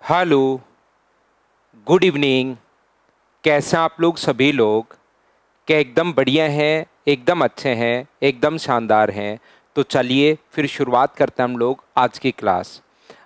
Hello, good evening. कैसे हैं आप लोग सभी लोग? क्या एकदम बढ़िया हैं, एकदम अच्छे हैं, एकदम शानदार हैं? तो चलिए फिर शुरुआत करते हैं हम लोग आज की क्लास।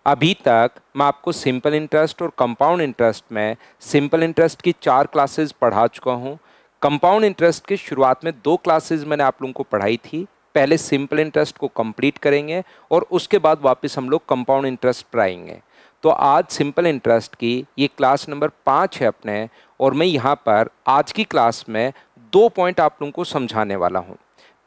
अभी तक मैं आपको सिंपल इंटरेस्ट और कंपाउंड इंटरेस्ट में सिंपल इंटरेस्ट की 4 क्लासेस पढ़ा चुका हूँ। कंपाउंड इंटरेस्ट की शुरुआत में 2 क्लासेस मैंने आप लोगों को पढ़ाई थी। पहले सिंपल इंटरेस्ट को कंप्लीट करेंगे और उसके बाद वापस हम लोग कंपाउंड इंटरेस्ट पढ़ाएंगे। तो आज सिंपल इंटरेस्ट की ये क्लास नंबर 5 है अपने, और मैं यहाँ पर आज की क्लास में 2 पॉइंट आप लोगों को समझाने वाला हूँ।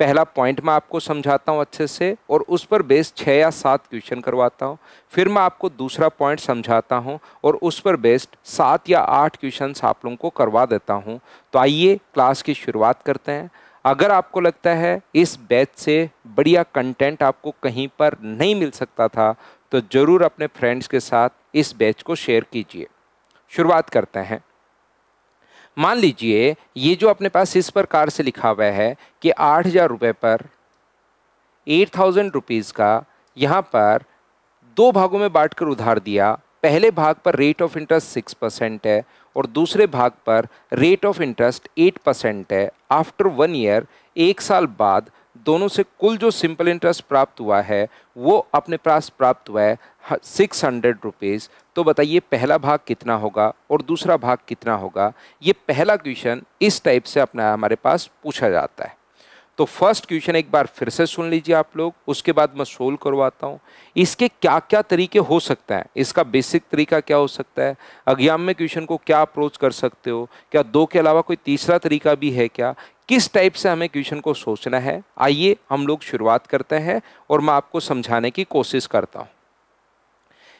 पहला पॉइंट मैं आपको समझाता हूँ अच्छे से और उस पर बेस 6 या 7 क्वेश्चन करवाता हूँ। फिर मैं आपको दूसरा पॉइंट समझाता हूँ और उस पर बेस्ड 7 या 8 क्वेश्चन आप लोगों को करवा देता हूँ। तो आइए क्लास की शुरुआत करते हैं। अगर आपको लगता है इस बैच से बढ़िया कंटेंट आपको कहीं पर नहीं मिल सकता था तो ज़रूर अपने फ्रेंड्स के साथ इस बैच को शेयर कीजिए। शुरुआत करते हैं। मान लीजिए ये जो अपने पास इस प्रकार से लिखा हुआ है कि 8,000 रुपये पर 8,000 रुपीज़ का यहाँ पर 2 भागों में बांटकर उधार दिया। पहले भाग पर रेट ऑफ इंटरेस्ट 6% है और दूसरे भाग पर रेट ऑफ इंटरेस्ट 8% है। आफ्टर 1 ईयर, 1 साल बाद दोनों से कुल जो सिंपल इंटरेस्ट प्राप्त हुआ है वो अपने पास प्राप्त हुआ है 600 रुपीज़। तो बताइए पहला भाग कितना होगा और दूसरा भाग कितना होगा? ये पहला क्वेश्चन इस टाइप से अपना हमारे पास पूछा जाता है। तो फर्स्ट क्वेश्चन एक बार फिर से सुन लीजिए आप लोग, उसके बाद मैं सोल्व करवाता हूँ। इसके क्या क्या तरीके हो सकते हैं, इसका बेसिक तरीका क्या हो सकता है, एग्जाम में क्वेश्चन को क्या अप्रोच कर सकते हो, क्या 2 के अलावा कोई तीसरा तरीका भी है क्या, किस टाइप से हमें क्वेश्चन को सोचना है। आइए हम लोग शुरुआत करते हैं और मैं आपको समझाने की कोशिश करता हूँ।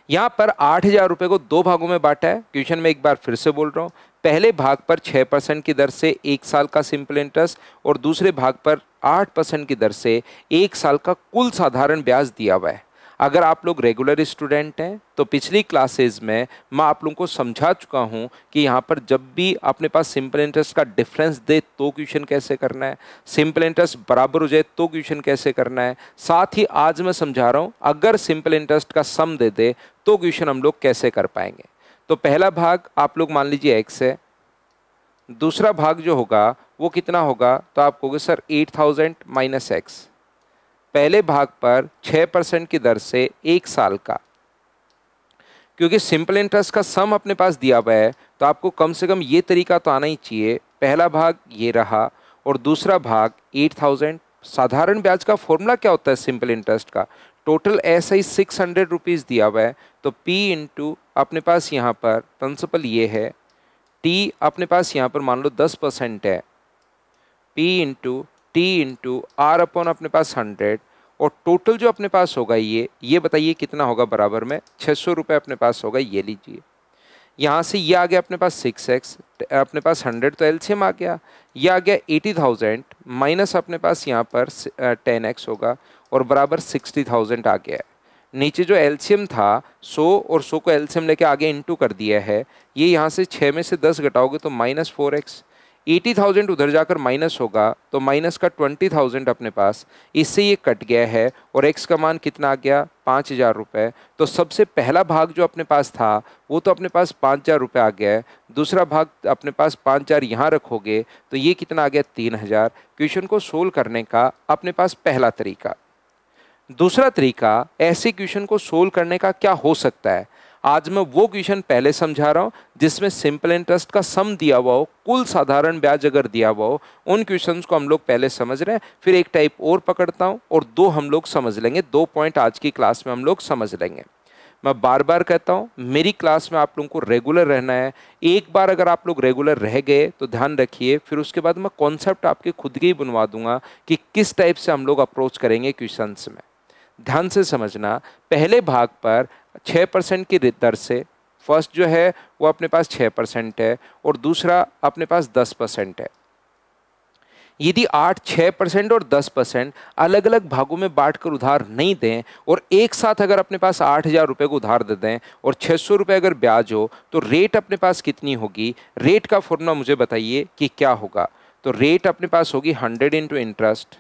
यहाँ पर 8,000 रुपये को 2 भागों में बांटा है। क्वेश्चन में एक बार फिर से बोल रहा हूँ, पहले भाग पर 6% की दर से 1 साल का सिंपल इंटरेस्ट और दूसरे भाग पर 8% की दर से 1 साल का कुल साधारण ब्याज दिया हुआ है। अगर आप लोग रेगुलर स्टूडेंट हैं तो पिछली क्लासेस में मैं आप लोगों को समझा चुका हूं कि यहाँ पर जब भी अपने पास सिंपल इंटरेस्ट का डिफरेंस दे तो क्वेश्चन कैसे करना है, सिंपल इंटरेस्ट बराबर हो जाए तो क्वेश्चन कैसे करना है। साथ ही आज मैं समझा रहा हूँ अगर सिंपल इंटरेस्ट का सम दे दे तो क्वेश्चन हम लोग कैसे कर पाएंगे। तो पहला भाग आप लोग मान लीजिए x है, दूसरा भाग जो होगा वो कितना होगा, तो आप कहोगे सर 8,000 माइनस एक्स। पहले भाग पर 6% की दर से 1 साल का, क्योंकि सिंपल इंटरेस्ट का सम अपने पास दिया हुआ है तो आपको कम से कम ये तरीका तो आना ही चाहिए। पहला भाग ये रहा और दूसरा भाग 8,000। साधारण ब्याज का फॉर्मूला क्या होता है सिंपल इंटरेस्ट का? टोटल ऐसा ही 600 रुपीज़ दिया हुआ है तो P इंटू अपने पास यहाँ पर प्रिंसिपल ये है, T अपने पास यहाँ पर मान लो 10% है, P into T into R upon अपने पास 100, और टोटल जो अपने पास होगा ये बताइए कितना होगा, बराबर में 600 रुपये अपने पास होगा। ये लीजिए, यहाँ से ये आ गया अपने पास 6x, अपने पास 100 तो एलसीएम आ गया, ये आ गया 80,000 माइनस अपने पास यहाँ पर 10x होगा और बराबर 60,000 आ गया है। नीचे जो एलसीएम था 100 और 100 को एलसीएम लेके आगे इंटू कर दिया है। ये यहाँ से 6 में से 10 घटाओगे तो -4x, 80,000 उधर जाकर माइनस होगा तो माइनस का 20,000 अपने पास, इससे ये कट गया है और x का मान कितना आ गया 5,000 रुपये। तो सबसे पहला भाग जो अपने पास था वो तो अपने पास 5,000 रुपये आ गया है, दूसरा भाग अपने पास 5,000 यहाँ रखोगे तो ये कितना आ गया 3,000। क्वेश्चन को सोल्व करने का अपने पास पहला तरीका। दूसरा तरीका, ऐसे क्वेश्चन को सोल्व करने का क्या हो सकता है, आज मैं वो क्वेश्चन पहले समझा रहा हूँ जिसमें सिंपल इंटरेस्ट का सम दिया हुआ हो, कुल साधारण ब्याज अगर दिया हुआ हो, उन क्वेश्चंस को हम लोग पहले समझ रहे हैं। फिर एक टाइप और पकड़ता हूँ और 2 हम लोग समझ लेंगे, 2 पॉइंट आज की क्लास में हम लोग समझ लेंगे। मैं बार बार कहता हूँ मेरी क्लास में आप लोगों को रेगुलर रहना है। एक बार अगर आप लोग रेगुलर रह गए तो ध्यान रखिए, फिर उसके बाद मैं कॉन्सेप्ट आपके खुद के ही बनवा दूंगा कि किस टाइप से हम लोग अप्रोच करेंगे क्वेश्चंस में। ध्यान से समझना, पहले भाग पर 6% की दर से फर्स्ट जो है वो अपने पास 6% है और दूसरा अपने पास 10% है। यदि 6% और 10% अलग अलग भागों में बांटकर उधार नहीं दें और एक साथ अगर अपने पास 8,000 रुपये को उधार दे दें और 600 रुपये अगर ब्याज हो तो रेट अपने पास कितनी होगी? रेट का फॉर्मूला मुझे बताइए कि क्या होगा। तो रेट अपने पास होगी 100 इंटू इंटरेस्ट।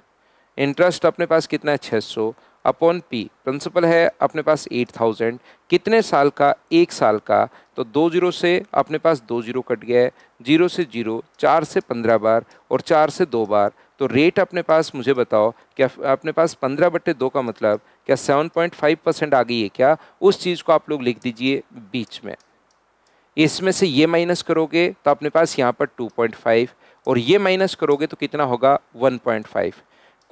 इंटरेस्ट अपने पास कितना है 600। अपॉन पी, प्रिंसिपल है अपने पास 8000, कितने साल का, 1 साल का, तो 2 जीरो से अपने पास 2 जीरो कट गया है, 0 से 0, 4 से 15 बार और 4 से 2 बार, तो रेट अपने पास मुझे बताओ क्या अपने पास 15/2 का मतलब क्या 7.5% आ गई है क्या, उस चीज़ को आप लोग लिख दीजिए बीच में। इसमें से ये माइनस करोगे तो अपने पास यहाँ पर 2.5 और ये माइनस करोगे तो कितना होगा 1.5।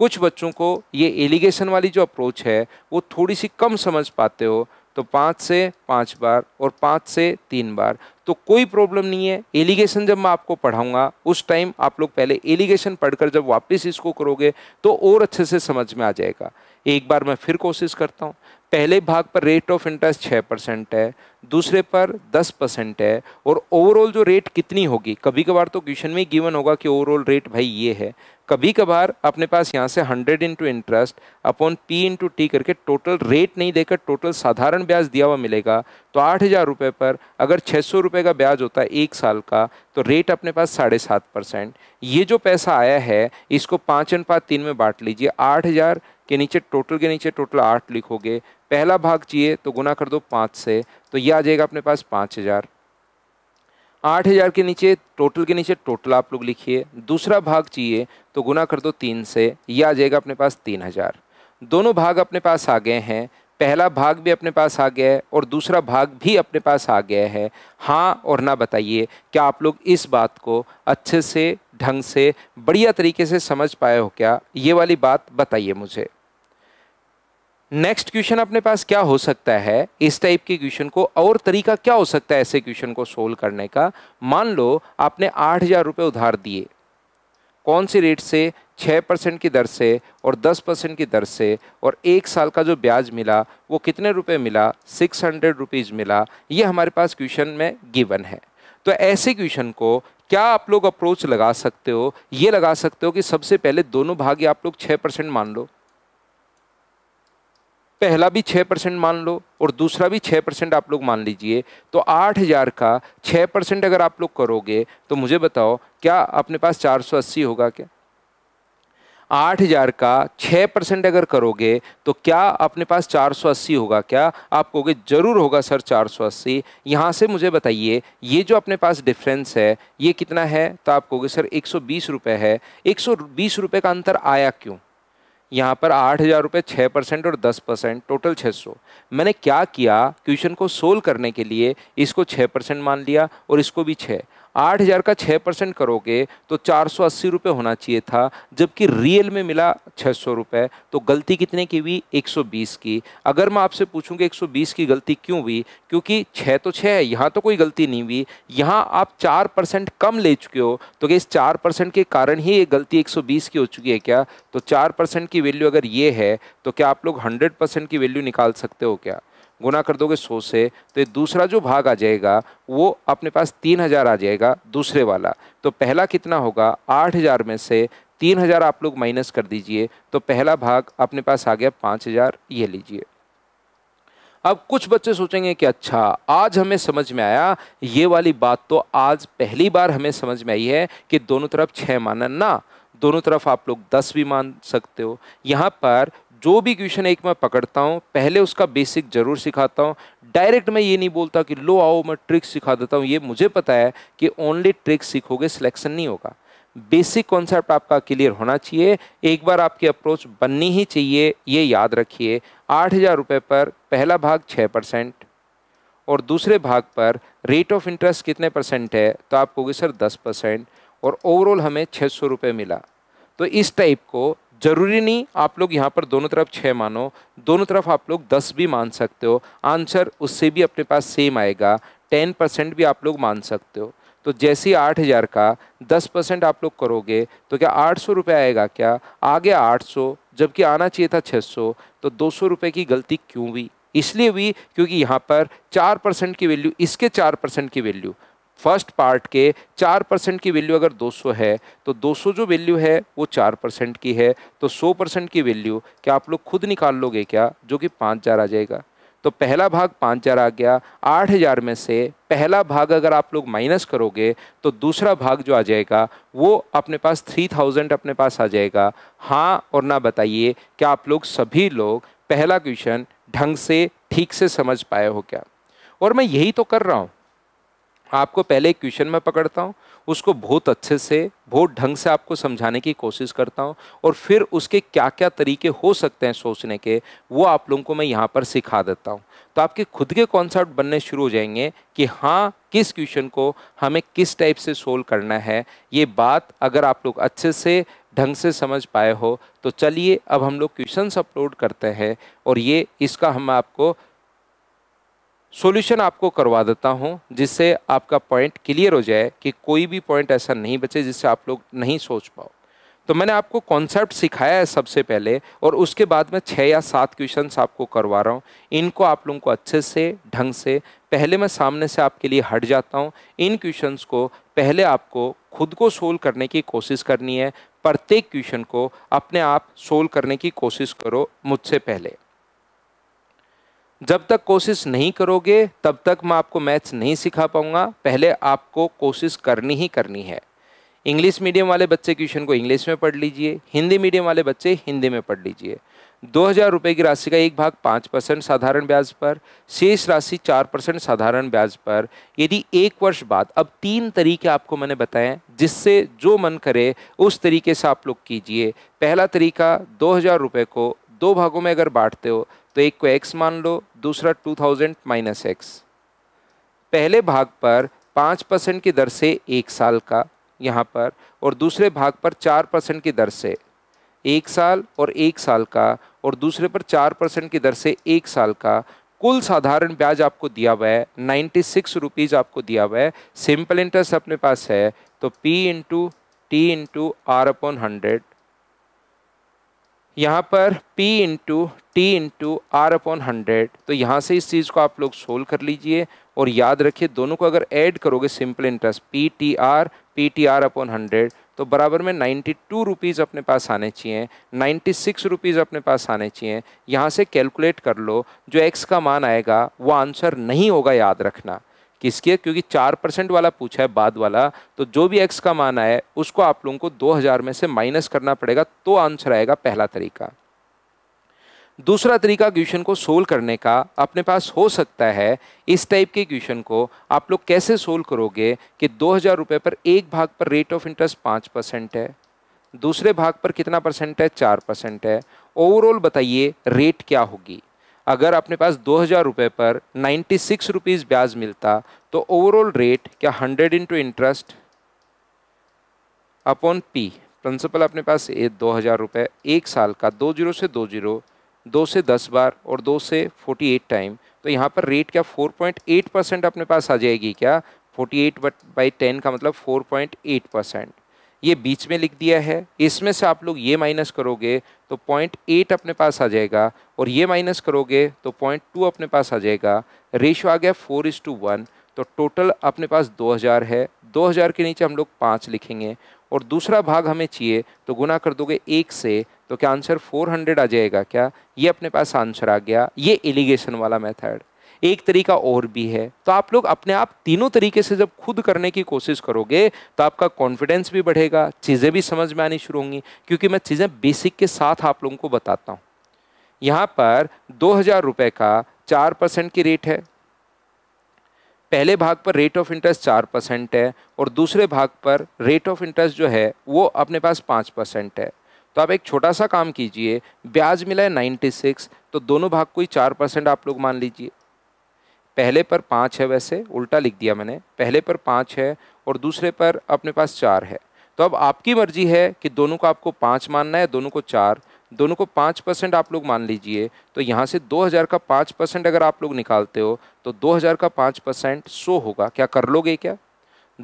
कुछ बच्चों को ये एलिगेशन वाली जो अप्रोच है वो थोड़ी सी कम समझ पाते हो, तो 5 से 5 बार और 5 से 3 बार, तो कोई प्रॉब्लम नहीं है। एलिगेशन जब मैं आपको पढ़ाऊंगा उस टाइम आप लोग पहले एलिगेशन पढ़कर जब वापस इसको करोगे तो और अच्छे से समझ में आ जाएगा। एक बार मैं फिर कोशिश करता हूँ। पहले भाग पर रेट ऑफ इंटरेस्ट 6% है, दूसरे पर 10% है, और ओवरऑल जो रेट कितनी होगी, कभी कभार तो क्वेश्चन में गिवन होगा कि ओवरऑल रेट भाई ये है, कभी कभार अपने पास यहाँ से 100 into interest upon P into T करके टोटल रेट नहीं देकर टोटल साधारण ब्याज दिया हुआ मिलेगा। तो 8000 रुपये पर अगर 600 रुपये का ब्याज होता है 1 साल का, तो रेट अपने पास 7.5%। ये जो पैसा आया है इसको 5/3 में बांट लीजिए। 8000 के नीचे टोटल 8 लिखोगे, पहला भाग चाहिए तो गुना कर दो 5 से, तो ये आ जाएगा अपने पास 5000। 8000 के नीचे टोटल आप लोग लिखिए, दूसरा भाग चाहिए तो गुना कर दो 3 से, ये आ जाएगा अपने पास 3000। दोनों भाग अपने पास आ गए हैं, पहला भाग भी अपने पास आ गया है और दूसरा भाग भी अपने पास आ गया है। हाँ और ना बताइए, क्या आप लोग इस बात को अच्छे से ढंग से बढ़िया तरीके से समझ पाए हो क्या, ये वाली बात बताइए मुझे। नेक्स्ट क्वेश्चन अपने पास क्या हो सकता है इस टाइप के क्वेश्चन को, और तरीका क्या हो सकता है ऐसे क्वेश्चन को सोल्व करने का। मान लो आपने 8000 रुपये उधार दिए, कौन सी रेट से, 6% की दर से और 10% की दर से, और 1 साल का जो ब्याज मिला वो कितने रुपए मिला, 600 रुपीज़ मिला। ये हमारे पास क्वेश्चन में गिवन है। तो ऐसे क्वेश्चन को क्या आप लोग अप्रोच लगा सकते हो, ये लगा सकते हो कि सबसे पहले दोनों भाग आप लोग 6% मान लो, पहला भी 6% मान लो और दूसरा भी 6% आप लोग मान लीजिए। तो 8000 का 6% अगर आप लोग करोगे तो मुझे बताओ क्या अपने पास 480 होगा क्या। 8000 का 6% अगर करोगे तो क्या अपने पास 480 होगा क्या। आप कहोगे जरूर होगा सर 480। यहाँ से मुझे बताइए ये जो अपने पास डिफरेंस है ये कितना है, तो आप कहोगे सर 120 रुपये है। 120 रुपये का अंतर आया क्यों। यहाँ पर 8000 रुपये 6% और 10%, टोटल 600। मैंने क्या किया, क्वेश्चन को सोल्व करने के लिए इसको 6% मान लिया और इसको भी 6। 8000 का 6% करोगे तो 480 रुपये होना चाहिए था, जबकि रियल में मिला 600 रुपये। तो गलती कितने की हुई, 120 की। अगर मैं आपसे पूछूं कि 120 की गलती क्यों हुई, क्योंकि 6 तो 6 है, यहाँ तो कोई गलती नहीं हुई, यहाँ आप 4% कम ले चुके हो, तो क्या इस 4% के कारण ही ये गलती 120 की हो चुकी है क्या। तो 4% की वैल्यू अगर ये है तो क्या आप लोग 100% की वैल्यू निकाल सकते हो क्या। गुना कर दोगे 100 से, तो ये दूसरा जो भाग आ जाएगा वो अपने पास 3000 आ जाएगा दूसरे वाला। तो पहला कितना होगा, 8000 में से 3000 आप लोग माइनस कर दीजिए, तो पहला भाग अपने पास आ गया 5000, ये लीजिए। अब कुछ बच्चे सोचेंगे कि अच्छा आज हमें समझ में आया, ये वाली बात तो आज पहली बार हमें समझ में आई है कि दोनों तरफ 6 मानना ना, दोनों तरफ आप लोग 10 भी मान सकते हो। यहाँ पर जो भी क्वेश्चन एक मैं पकड़ता हूँ पहले उसका बेसिक जरूर सिखाता हूँ। डायरेक्ट मैं ये नहीं बोलता कि लो आओ मैं ट्रिक्स सिखा देता हूँ, ये मुझे पता है कि ओनली ट्रिक्स सीखोगे सिलेक्शन नहीं होगा। बेसिक कॉन्सेप्ट आपका क्लियर होना चाहिए, एक बार आपकी अप्रोच बननी ही चाहिए, ये याद रखिए। 8000 रुपये पर पहला भाग 6% और दूसरे भाग पर रेट ऑफ इंटरेस्ट कितने परसेंट है, तो आप कहोगे सर 10%, और ओवरऑल हमें 600 रुपये मिला। तो इस टाइप को जरूरी नहीं आप लोग यहाँ पर दोनों तरफ 6 मानो, दोनों तरफ आप लोग 10 भी मान सकते हो, आंसर उससे भी अपने पास सेम आएगा। 10% भी आप लोग मान सकते हो। तो जैसे 8000 का 10% आप लोग करोगे तो क्या 800 रुपये आएगा क्या, आ गया 800, जबकि आना चाहिए था 600। तो 200 रुपये की गलती क्यों हुई, इसलिए हुई क्योंकि यहाँ पर 4% की वैल्यू, इसके 4% की वैल्यू, फर्स्ट पार्ट के 4% की वैल्यू अगर 200 है तो 200 जो वैल्यू है वो 4% की है। तो 100% की वैल्यू क्या आप लोग खुद निकाल लोगे क्या, जो कि 5000 आ जाएगा। तो पहला भाग 5000 आ गया। 8000 में से पहला भाग अगर आप लोग माइनस करोगे तो दूसरा भाग जो आ जाएगा वो अपने पास 3000 अपने पास आ जाएगा। हाँ और ना बताइए क्या आप लोग सभी लोग पहला क्वेश्चन ढंग से ठीक से समझ पाए हो क्या। और मैं यही तो कर रहा हूँ, आपको पहले एक क्वेश्चन में पकड़ता हूँ, उसको बहुत अच्छे से बहुत ढंग से आपको समझाने की कोशिश करता हूँ, और फिर उसके क्या क्या तरीके हो सकते हैं सोचने के, वो आप लोगों को मैं यहाँ पर सिखा देता हूँ। तो आपके खुद के कॉन्सेप्ट बनने शुरू हो जाएंगे कि हाँ, किस क्वेश्चन को हमें किस टाइप से सोल्व करना है। ये बात अगर आप लोग अच्छे से ढंग से समझ पाए हो तो चलिए अब हम लोग क्वेश्चंस अपलोड करते हैं, और ये इसका हम आपको सॉल्यूशन आपको करवा देता हूं, जिससे आपका पॉइंट क्लियर हो जाए कि कोई भी पॉइंट ऐसा नहीं बचे जिससे आप लोग नहीं सोच पाओ। तो मैंने आपको कॉन्सेप्ट सिखाया है सबसे पहले, और उसके बाद में 6 या 7 क्वेश्चंस आपको करवा रहा हूं। इनको आप लोगों को अच्छे से ढंग से, पहले मैं सामने से आपके लिए हट जाता हूं। इन क्वेश्चंस को पहले आपको खुद को सोल्व करने की कोशिश करनी है। प्रत्येक क्वेश्चन को अपने आप सोल्व करने की कोशिश करो मुझसे पहले। जब तक कोशिश नहीं करोगे तब तक मैं आपको मैथ्स नहीं सिखा पाऊंगा। पहले आपको कोशिश करनी ही करनी है। इंग्लिश मीडियम वाले बच्चे क्वेश्चन को इंग्लिश में पढ़ लीजिए, हिंदी मीडियम वाले बच्चे हिंदी में पढ़ लीजिए। 2000 रुपये की राशि का एक भाग 5% साधारण ब्याज पर, शेष राशि 4% साधारण ब्याज पर यदि 1 वर्ष बाद, अब 3 तरीके आपको मैंने बताए जिससे जो मन करे उस तरीके से आप लोग कीजिए। पहला तरीका, 2000 रुपये को 2 भागों में अगर बांटते हो तो एक को x मान लो, दूसरा 2000 माइनस x। पहले भाग पर 5% की दर से 1 साल का यहाँ पर, और दूसरे भाग पर 4% की दर से 1 साल और 1 साल का, और दूसरे पर 4% की दर से 1 साल का। कुल साधारण ब्याज आपको दिया हुआ है 96 रुपीज़ आपको दिया हुआ है। सिंपल इंटरेस्ट अपने पास है तो P into T into R upon 100, यहाँ पर P into T into R upon 100। तो यहाँ से इस चीज़ को आप लोग सोल्व कर लीजिए, और याद रखिए दोनों को अगर ऐड करोगे simple interest P T R upon 100 तो बराबर में 92 रुपीज़ अपने पास आने चाहिए, 96 रुपीज़ अपने पास आने चाहिए। यहाँ से कैलकुलेट कर लो, जो x का मान आएगा वो आंसर नहीं होगा, याद रखना। किसके? क्योंकि 4% वाला पूछा है बाद वाला, तो जो भी x का मान आए उसको आप लोगों को 2000 में से माइनस करना पड़ेगा, तो आंसर आएगा पहला तरीका। दूसरा तरीका क्वेश्चन को सोल्व करने का अपने पास हो सकता है। इस टाइप के क्वेश्चन को आप लोग कैसे सोल्व करोगे कि 2000 रुपये पर एक भाग पर रेट ऑफ इंटरेस्ट 5% है, दूसरे भाग पर कितना परसेंट है? 4% है। ओवरऑल बताइए रेट क्या होगी। अगर अपने पास 2000 रुपये पर 96 रुपीज़ ब्याज मिलता तो ओवरऑल रेट क्या 100 into interest upon P, principal अपने पास 2000 रुपये, 1 साल का, 20 से 20, 2 से 10 बार और 2 से 48 टाइम। तो यहाँ पर रेट क्या 4.8% अपने पास आ जाएगी क्या? 48/10 का मतलब 4.8%। ये बीच में लिख दिया है। इसमें से आप लोग ये माइनस करोगे तो 0.8 अपने पास आ जाएगा, और ये माइनस करोगे तो 0.2 अपने पास आ जाएगा। रेशियो आ गया 4:1। तो टोटल अपने पास 2000 है। 2000 के नीचे हम लोग 5 लिखेंगे, और दूसरा भाग हमें चाहिए तो गुना कर दोगे 1 से, तो क्या आंसर 400 आ जाएगा क्या? ये अपने पास आंसर आ गया। ये एलिगेशन वाला मेथड। एक तरीका और भी है। तो आप लोग अपने आप तीनों तरीके से जब खुद करने की कोशिश करोगे तो आपका कॉन्फिडेंस भी बढ़ेगा, चीज़ें भी समझ में आनी शुरू होंगी, क्योंकि मैं चीज़ें बेसिक के साथ आप लोगों को बताता हूँ। यहाँ पर 2000 रुपये का 4% की रेट है। पहले भाग पर रेट ऑफ इंटरेस्ट 4% है, और दूसरे भाग पर रेट ऑफ इंटरेस्ट जो है वो अपने पास 5% है। तो आप एक छोटा सा काम कीजिए, ब्याज मिला है 96, तो दोनों भाग को ही 4% आप लोग मान लीजिए। पहले पर 5 है, वैसे उल्टा लिख दिया मैंने, पहले पर 5 है और दूसरे पर अपने पास 4 है। तो अब आपकी मर्जी है कि दोनों को आपको 5 मानना है, दोनों को 4, दोनों को 5% आप लोग मान लीजिए। तो यहाँ से 2000 का 5% अगर आप लोग निकालते हो तो 2000 का 5% 100 होगा। क्या कर लोगे क्या?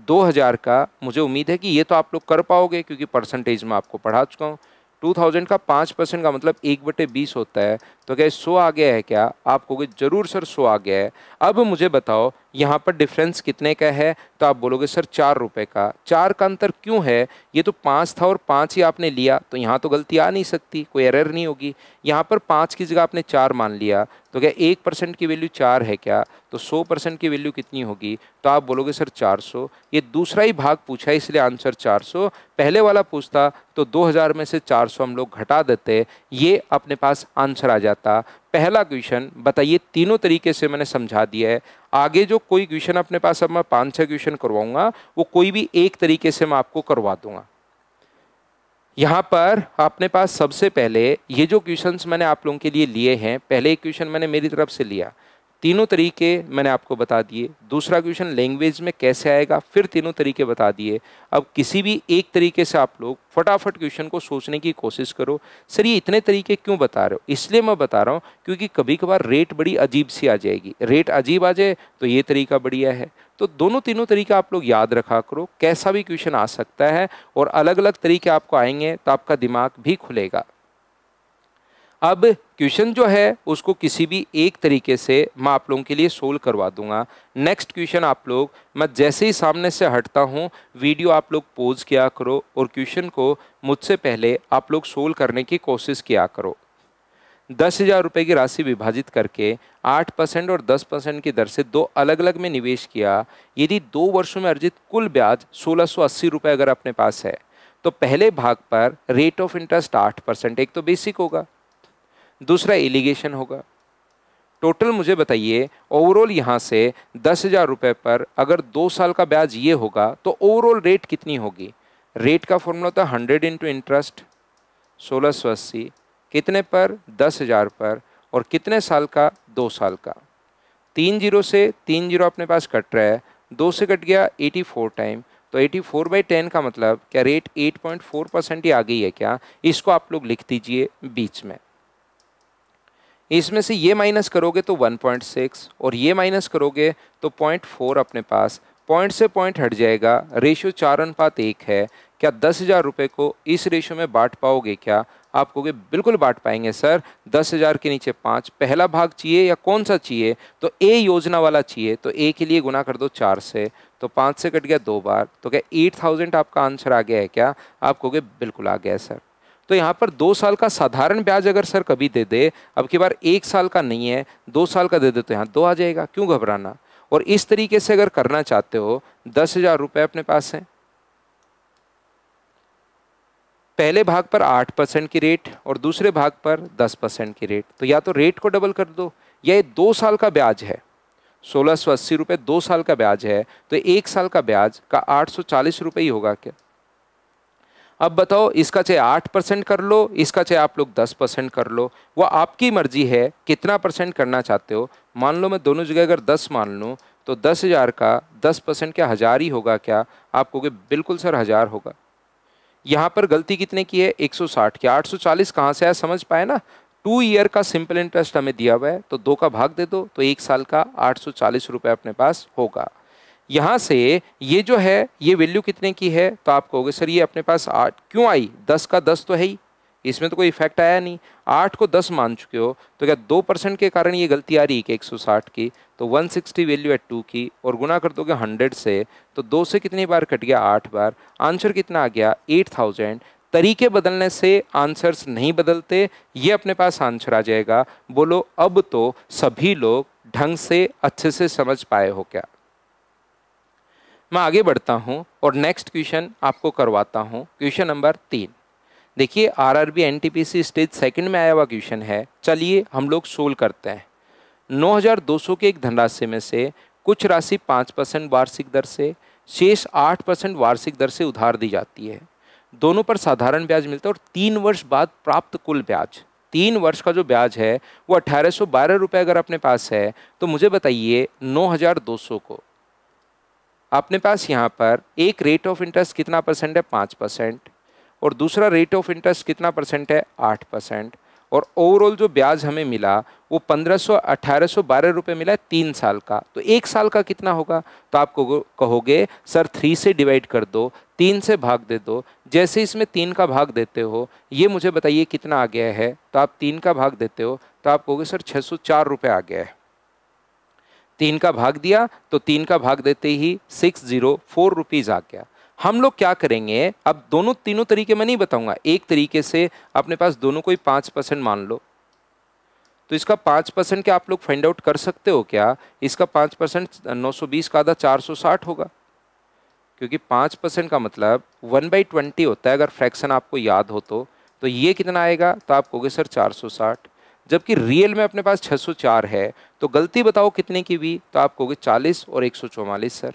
2000 का मुझे उम्मीद है कि ये तो आप लोग कर पाओगे, क्योंकि परसेंटेज में आपको पढ़ा चुका हूँ। 2000 का 5% का मतलब 1/20 होता है। तो क्या 100 आ गया है क्या? आप कहोगे जरूर सर 100 आ गया है। अब मुझे बताओ यहाँ पर डिफरेंस कितने का है, तो आप बोलोगे सर 4 रुपये का। 4 का अंतर क्यों है, ये तो 5 था और 5 ही आपने लिया, तो यहाँ तो गलती आ नहीं सकती, कोई एरर नहीं होगी। यहाँ पर 5 की जगह आपने 4 मान लिया, तो क्या 1% की वैल्यू 4 है क्या, तो 100% की वैल्यू कितनी होगी, तो आप बोलोगे सर 400। ये दूसरा ही भाग पूछा है इसलिए आंसर 400। पहले वाला पूछता तो 2000 में से 400 हम लोग घटा देते, ये अपने पास आंसर आ जाता। पहला क्वेश्चन बताइए, तीनों तरीके से मैंने समझा दिया है। आगे जो कोई क्वेश्चन अपने पास, अब मैं 5-6 क्वेश्चन करवाऊंगा, वो कोई भी एक तरीके से मैं आपको करवा दूंगा। यहाँ पर अपने पास सबसे पहले ये जो क्वेश्चंस मैंने आप लोगों के लिए लिए हैं, पहले एक क्वेश्चन मैंने मेरी तरफ से लिया, तीनों तरीके मैंने आपको बता दिए। दूसरा क्वेश्चन लैंग्वेज में कैसे आएगा, फिर तीनों तरीके बता दिए। अब किसी भी एक तरीके से आप लोग फटाफट क्वेश्चन को सोचने की कोशिश करो। सर ये इतने तरीके क्यों बता रहे हो, इसलिए मैं बता रहा हूँ क्योंकि कभी कभार रेट बड़ी अजीब सी आ जाएगी। रेट अजीब आ जाए तो ये तरीका बढ़िया है। तो दोनों तीनों तरीका आप लोग याद रखा करो, कैसा भी क्वेश्चन आ सकता है और अलग अलग तरीके आपको आएंगे तो आपका दिमाग भी खुलेगा। अब क्वेश्चन जो है उसको किसी भी एक तरीके से मैं आप लोगों के लिए सोल्व करवा दूंगा। नेक्स्ट क्वेश्चन आप लोग, मैं जैसे ही सामने से हटता हूँ वीडियो आप लोग पॉज किया करो और क्वेश्चन को मुझसे पहले आप लोग सोल्व करने की कोशिश किया करो। 10,000 रुपये की राशि विभाजित करके 8% और 10% की दर से दो अलग अलग में निवेश किया। यदि 2 वर्षों में अर्जित कुल ब्याज 1680 रुपये अगर अपने पास है, तो पहले भाग पर रेट ऑफ इंटरेस्ट 8%, एक तो बेसिक होगा, दूसरा एलिगेशन होगा। टोटल मुझे बताइए ओवरऑल यहाँ से 10,000 रुपये पर अगर 2 साल का ब्याज ये होगा तो ओवरऑल रेट कितनी होगी। रेट का फॉर्मूला होता है 100 इंटू इंटरेस्ट 1680, कितने पर 10,000 पर, और कितने साल का 2 साल का। 3 जीरो से 3 जीरो अपने पास कट रहा है, 2 से कट गया 84 टाइम, तो 84/10 का मतलब क्या रेट 8.4% ही आ गई है क्या। इसको आप लोग लिख दीजिए बीच में। इसमें से ये माइनस करोगे तो 1.6 और ये माइनस करोगे तो 0.4 अपने पास, पॉइंट से पॉइंट हट जाएगा। रेशियो 4:1 है। क्या 10,000 रुपये को इस रेशियो में बांट पाओगे क्या, आप कहोगे बिल्कुल बांट पाएंगे सर। 10,000 के नीचे 5, पहला भाग चाहिए या कौन सा चाहिए, तो ए योजना वाला चाहिए, तो ए के लिए गुना कर दो 4 से, तो 5 से कट गया 2 बार, तो क्या 8,000 आपका आंसर आ गया है क्या, आप कहोगे बिल्कुल आ गया है सर। तो यहाँ पर 2 साल का साधारण ब्याज अगर सर कभी दे दे, अब की बार 1 साल का नहीं है 2 साल का दे दे, तो यहाँ 2 आ जाएगा, क्यों घबराना। और इस तरीके से अगर करना चाहते हो, 10,000 रुपये अपने पास है, पहले भाग पर 8% की रेट और दूसरे भाग पर 10% की रेट, तो या तो रेट को डबल कर दो, या ये 2 साल का ब्याज है, 1680 रुपये 2 साल का ब्याज है, तो 1 साल का ब्याज का 840 रुपये ही होगा क्या। अब बताओ, इसका चाहे 8% कर लो, इसका चाहे आप लोग 10% कर लो, वो आपकी मर्जी है कितना परसेंट करना चाहते हो। मान लो मैं दोनों जगह अगर 10 मान लूँ, तो 10,000 का 10% क्या 1000 ही होगा क्या, आप कहोगे बिल्कुल सर 1000 होगा। यहाँ पर गलती कितने की है, 160 की, 840 कहाँ से आया समझ पाए ना। 2 ईयर का सिंपल इंटरेस्ट हमें दिया हुआ है, तो 2 का भाग दे दो, तो 1 साल का 840 रुपये अपने पास होगा। यहाँ से ये जो है ये वैल्यू कितने की है, तो आप कहोगे सर ये अपने पास 8 क्यों आई, 10 का 10 तो है ही, इसमें तो कोई इफेक्ट आया नहीं। 8 को 10 मान चुके हो, तो क्या 2% के कारण ये गलती आ रही है कि 160 की, तो 160 वैल्यू है 2 की, और गुना कर दोगे 100 से, तो 2 से कितनी बार कट गया 8 बार, आंसर कितना आ गया 8000। तरीके बदलने से आंसर्स नहीं बदलते, ये अपने पास आंसर आ जाएगा। बोलो अब तो सभी लोग ढंग से अच्छे से समझ पाए हो क्या। मैं आगे बढ़ता हूं और नेक्स्ट क्वेश्चन आपको करवाता हूं, क्वेश्चन नंबर 3। देखिए आरआरबी एनटीपीसी स्टेज सेकंड में आया हुआ क्वेश्चन है, चलिए हम लोग सोल्व करते हैं। 9,200 के एक धनराशि में से कुछ राशि 5% वार्षिक दर से, शेष 8% वार्षिक दर से उधार दी जाती है। दोनों पर साधारण ब्याज मिलता है और 3 वर्ष बाद प्राप्त कुल ब्याज, 3 वर्ष का जो ब्याज है वो 1812 रुपये अगर अपने पास है, तो मुझे बताइए 9,200 को अपने पास यहाँ पर एक रेट ऑफ इंटरेस्ट कितना परसेंट है 5%, और दूसरा रेट ऑफ इंटरेस्ट कितना परसेंट है 8%, और ओवरऑल जो ब्याज हमें मिला वो 1812 रुपये मिला है 3 साल का, तो 1 साल का कितना होगा, तो आप कहोगे सर 3 से डिवाइड कर दो, 3 से भाग दे दो। जैसे इसमें 3 का भाग देते हो, ये मुझे बताइए कितना आ गया है, तो आप 3 का भाग देते हो तो आप कहोगे सर 604 रुपये आ गया है। 3 का भाग दिया तो 3 का भाग देते ही 604 रुपीज़ आ गया। हम लोग क्या करेंगे, अब दोनों तीनों तरीके मैं नहीं बताऊंगा, एक तरीके से अपने पास दोनों को ही 5% मान लो, तो इसका 5% क्या आप लोग फाइंड आउट कर सकते हो क्या? इसका 5% 920 का आधा 460 होगा, क्योंकि 5% का मतलब 1/20 होता है, अगर फ्रैक्शन आपको याद हो तो ये कितना आएगा, तो आप कहोगे सर 460, जबकि रियल में अपने पास 604 है, तो गलती बताओ कितने की हुई, तो आप कहोगे 40 और 144 सर।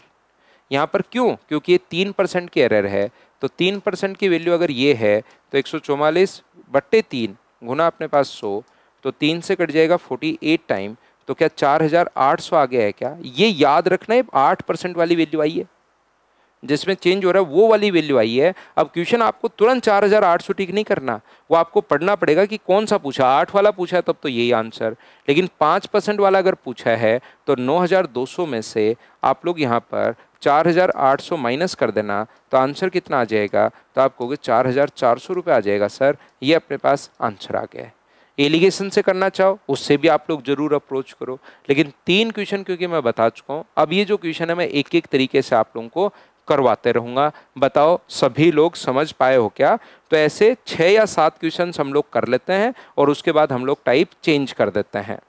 यहाँ पर क्यों? क्योंकि ये 3% की एरर है, तो 3% की वैल्यू अगर ये है तो 144/3 गुना अपने पास 100, तो 3 से कट जाएगा 48 टाइम, तो क्या 4800 आ गया है क्या? ये याद रखना है, 8% वाली वैल्यू आई है, जिसमें चेंज हो रहा है वो वाली वैल्यू आई है। अब क्वेश्चन आपको तुरंत 4800 टिक नहीं करना, वो आपको पढ़ना पड़ेगा कि कौन सा पूछा, 8 वाला पूछा है तब तो यही आंसर, लेकिन 5% वाला अगर पूछा है तो 9200 में से आप लोग यहाँ पर 4800 माइनस कर देना, तो आंसर कितना आ जाएगा, तो आप कहोगे 4400 रुपये आ जाएगा सर, ये अपने पास आंसर आ गया है। एलिगेशन से करना चाहो उससे भी आप लोग जरूर अप्रोच करो, लेकिन 3 क्वेश्चन क्योंकि मैं बता चुका हूँ, अब ये जो क्वेश्चन है मैं एक एक तरीके से आप लोगों को करवाते रहूँगा। बताओ सभी लोग समझ पाए हो क्या? तो ऐसे 6 या 7 क्वेश्चन हम लोग कर लेते हैं और उसके बाद हम लोग टाइप चेंज कर देते हैं।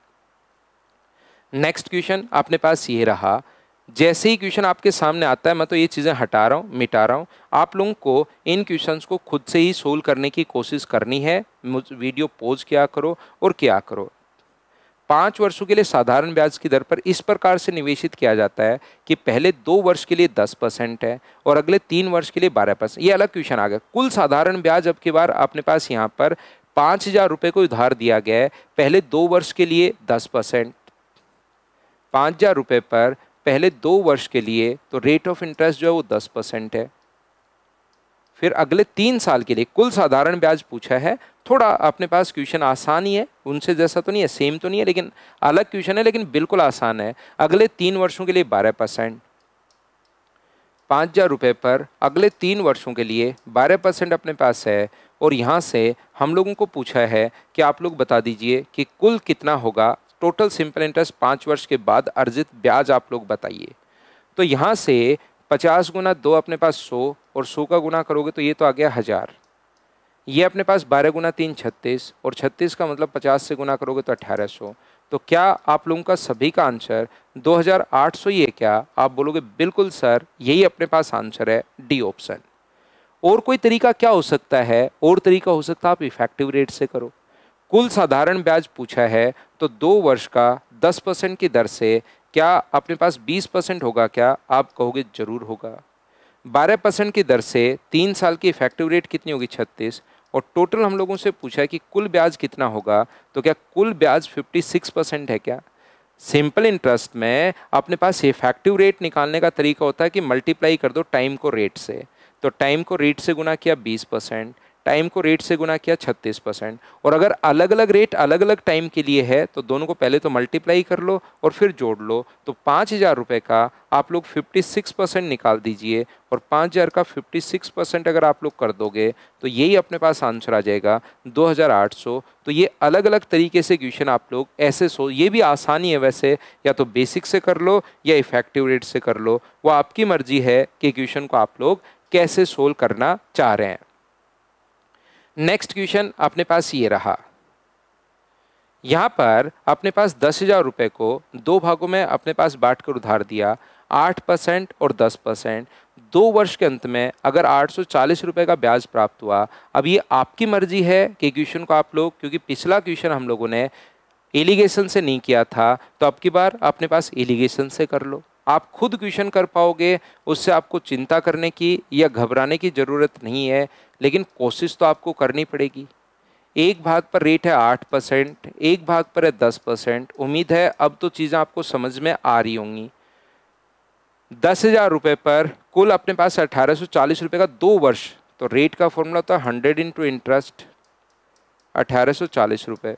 नेक्स्ट क्वेश्चन अपने पास ये रहा, जैसे ही क्वेश्चन आपके सामने आता है मैं तो ये चीज़ें हटा रहा हूँ, मिटा रहा हूँ, आप लोगों को इन क्वेश्चंस को खुद से ही सोल्व करने की कोशिश करनी है। वीडियो पॉज किया करो और क्या करो। 5 वर्षों के लिए साधारण ब्याज की दर पर इस प्रकार से निवेशित किया जाता है कि पहले 2 वर्ष के लिए 10% है और अगले 3 वर्ष के लिए 12%। ये अलग क्वेश्चन आ गया। कुल साधारण ब्याज अब की बार अपने पास यहाँ पर 5000 रुपये को उधार दिया गया है, पहले 2 वर्ष के लिए 10%, 5000 रुपये पर पहले 2 वर्ष के लिए, तो रेट ऑफ इंटरेस्ट जो है वो 10% है। फिर अगले 3 साल के लिए कुल साधारण ब्याज पूछा है। थोड़ा अपने पास क्वेश्चन आसान ही है, उनसे जैसा तो नहीं है, सेम तो नहीं है, लेकिन अलग क्वेश्चन है, लेकिन बिल्कुल आसान है। अगले 3 वर्षों के लिए 12%, 5000 रुपये पर अगले 3 वर्षों के लिए 12% अपने पास है। और यहाँ से हम लोगों को पूछा है कि आप लोग बता दीजिए कि कुल कितना होगा, टोटल सिंपल इंटरेस्ट 5 वर्ष के बाद अर्जित ब्याज आप लोग बताइए। तो यहाँ से 50 गुना 2 अपने पास 100 और 100 का गुना करोगे तो ये तो आ गया 1000। ये अपने पास 12 गुना 3 36 और 36 का मतलब 50 से गुना करोगे तो 1800। तो क्या आप लोगों का सभी का आंसर 2800 ही है क्या? आप बोलोगे बिल्कुल सर, यही अपने पास आंसर है, डी ऑप्शन। और कोई तरीका क्या हो सकता है? और तरीका हो सकता है आप इफेक्टिव रेट से करो। कुल साधारण ब्याज पूछा है तो 2 वर्ष का 10% की दर से क्या अपने पास 20% होगा क्या? आप कहोगे जरूर होगा। 12% की दर से 3 साल की इफेक्टिव रेट कितनी होगी? 36। और टोटल हम लोगों से पूछा है कि कुल ब्याज कितना होगा, तो क्या कुल ब्याज 56% है क्या? सिंपल इंटरेस्ट में अपने पास इफेक्टिव रेट निकालने का तरीका होता है कि मल्टीप्लाई कर दो टाइम को रेट से। तो टाइम को रेट से गुना किया 20%, टाइम को रेट से गुना किया 36%। और अगर अलग अलग रेट अलग अलग टाइम के लिए है तो दोनों को पहले तो मल्टीप्लाई कर लो और फिर जोड़ लो। तो 5000 रुपये का आप लोग 56% निकाल दीजिए और 5000 का 56% अगर आप लोग कर दोगे तो यही अपने पास आंसर आ जाएगा 2800। तो ये अलग अलग तरीके से क्वेश्चन आप लोग ऐसे ये भी आसानी है वैसे, या तो बेसिक से कर लो या इफेक्टिव रेट से कर लो, वो आपकी मर्जी है कि क्वेश्चन को आप लोग कैसे सोल्व करना चाह रहे हैं। नेक्स्ट क्वेश्चन अपने पास ये रहा, यहाँ पर अपने पास 10,000 रुपये को 2 भागों में अपने पास बांटकर उधार दिया, 8% और 10%। 2 वर्ष के अंत में अगर 840 रुपये का ब्याज प्राप्त हुआ। अब ये आपकी मर्जी है कि क्वेश्चन को आप लोग, क्योंकि पिछला क्वेश्चन हम लोगों ने एलिगेशन से नहीं किया था, तो अब की बार अपने पास एलिगेशन से कर लो। आप खुद क्वेश्चन कर पाओगे, उससे आपको चिंता करने की या घबराने की ज़रूरत नहीं है, लेकिन कोशिश तो आपको करनी पड़ेगी। एक भाग पर रेट है 8%, एक भाग पर है 10%। उम्मीद है अब तो चीज़ें आपको समझ में आ रही होंगी। 10,000 रुपये पर कुल अपने पास 1840 रुपये का 2 वर्ष, तो रेट का फॉर्मूला होता है 100 इंटू इंटरेस्ट, 1840 रुपये।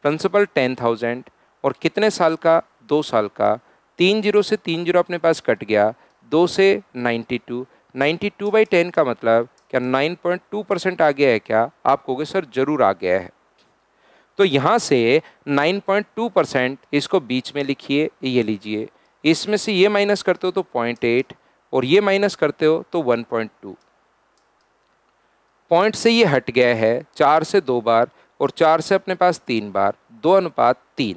प्रिंसिपल 10,000 और कितने साल का? 2 साल का। 3 जीरो से 3 जीरो अपने पास कट गया, 2 से 92, 92/10 का मतलब क्या 9.2% आ गया है क्या? आप कहोगे सर जरूर आ गया है। तो यहाँ से 9.2% इसको बीच में लिखिए, ये लीजिए। इसमें से ये माइनस करते हो तो 0.8 और ये माइनस करते हो तो 1.2। पॉइंट से ये हट गया है 4 से 2 बार और 4 से अपने पास 3 बार, 2:3।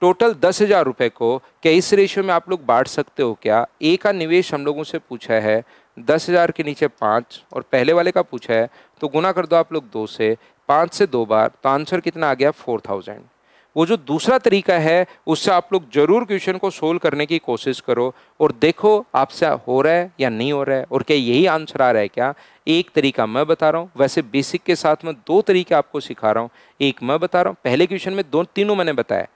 टोटल 10,000 रुपये को क्या इस रेशियो में आप लोग बांट सकते हो क्या? ए का निवेश हम लोगों से पूछा है 10,000 के नीचे 5 और पहले वाले का पूछा है, तो गुना कर दो आप लोग 2 से, 5 से 2 बार, तो आंसर कितना आ गया 4,000। वो जो दूसरा तरीका है उससे आप लोग जरूर क्वेश्चन को सोल्व करने की कोशिश करो और देखो आपसे हो रहा है या नहीं हो रहा है और क्या यही आंसर आ रहा है क्या। एक तरीका मैं बता रहा हूँ, वैसे बेसिक के साथ में 2 तरीके आपको सिखा रहा हूँ। एक मैं बता रहा हूँ, पहले क्वेश्चन में तीनों मैंने बताया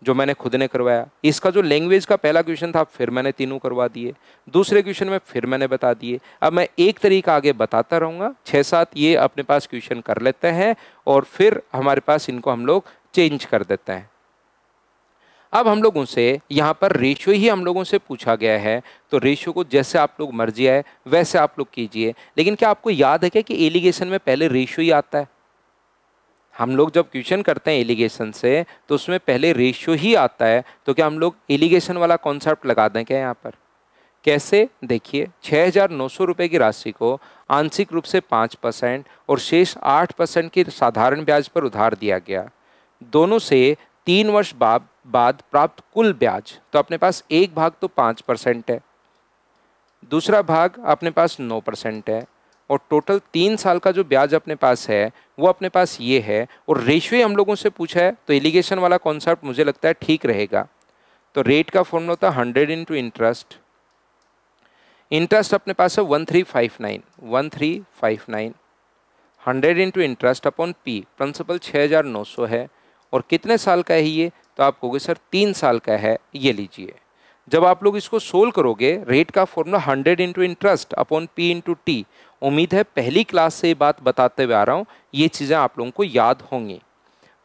जो मैंने खुद ने करवाया। इसका जो लैंग्वेज का पहला क्वेश्चन था फिर मैंने तीनों करवा दिए, दूसरे क्वेश्चन में फिर मैंने बता दिए। अब मैं एक तरीका आगे बताता रहूँगा, 6-7 ये अपने पास क्वेश्चन कर लेते हैं और फिर हमारे पास इनको हम लोग चेंज कर देते हैं। अब हम लोगों से यहाँ पर रेशियो ही हम लोगों से पूछा गया है, तो रेशियो को जैसे आप लोग मर्जी आए वैसे आप लोग कीजिए। लेकिन क्या आपको याद है क्या कि एलिगेशन में पहले रेशियो ही आता है? हम लोग जब क्वेश्चन करते हैं एलिगेशन से तो उसमें पहले रेशियो ही आता है। तो क्या हम लोग एलिगेशन वाला कॉन्सेप्ट लगा दें क्या यहाँ पर? कैसे? देखिए, 6,900 रुपये की राशि को आंशिक रूप से 5% और शेष 8% की साधारण ब्याज पर उधार दिया गया। दोनों से 3 वर्ष बाद प्राप्त कुल ब्याज, तो अपने पास एक भाग तो 5% है, दूसरा भाग अपने पास 9% है और टोटल 3 साल का जो ब्याज अपने पास है वो अपने पास ये है। और रेशियो हम लोगों से पूछा है तो एलिगेशन वाला कॉन्सेप्ट मुझे लगता है ठीक रहेगा। तो रेट का फॉर्मूला होता है 100 इंटू इंटरेस्ट। इंटरेस्ट अपने पास है 1359 100 into interest upon P, principal 6,900 है और कितने साल का है ये? तो आप कहोगे सर 3 साल का है, ये लीजिए। जब आप लोग इसको सोल्व करोगे, रेट का formula 100 into interest upon P into T. उम्मीद है पहली क्लास से ये बात बताते हुए आ रहा हूँ, ये चीज़ें आप लोगों को याद होंगी।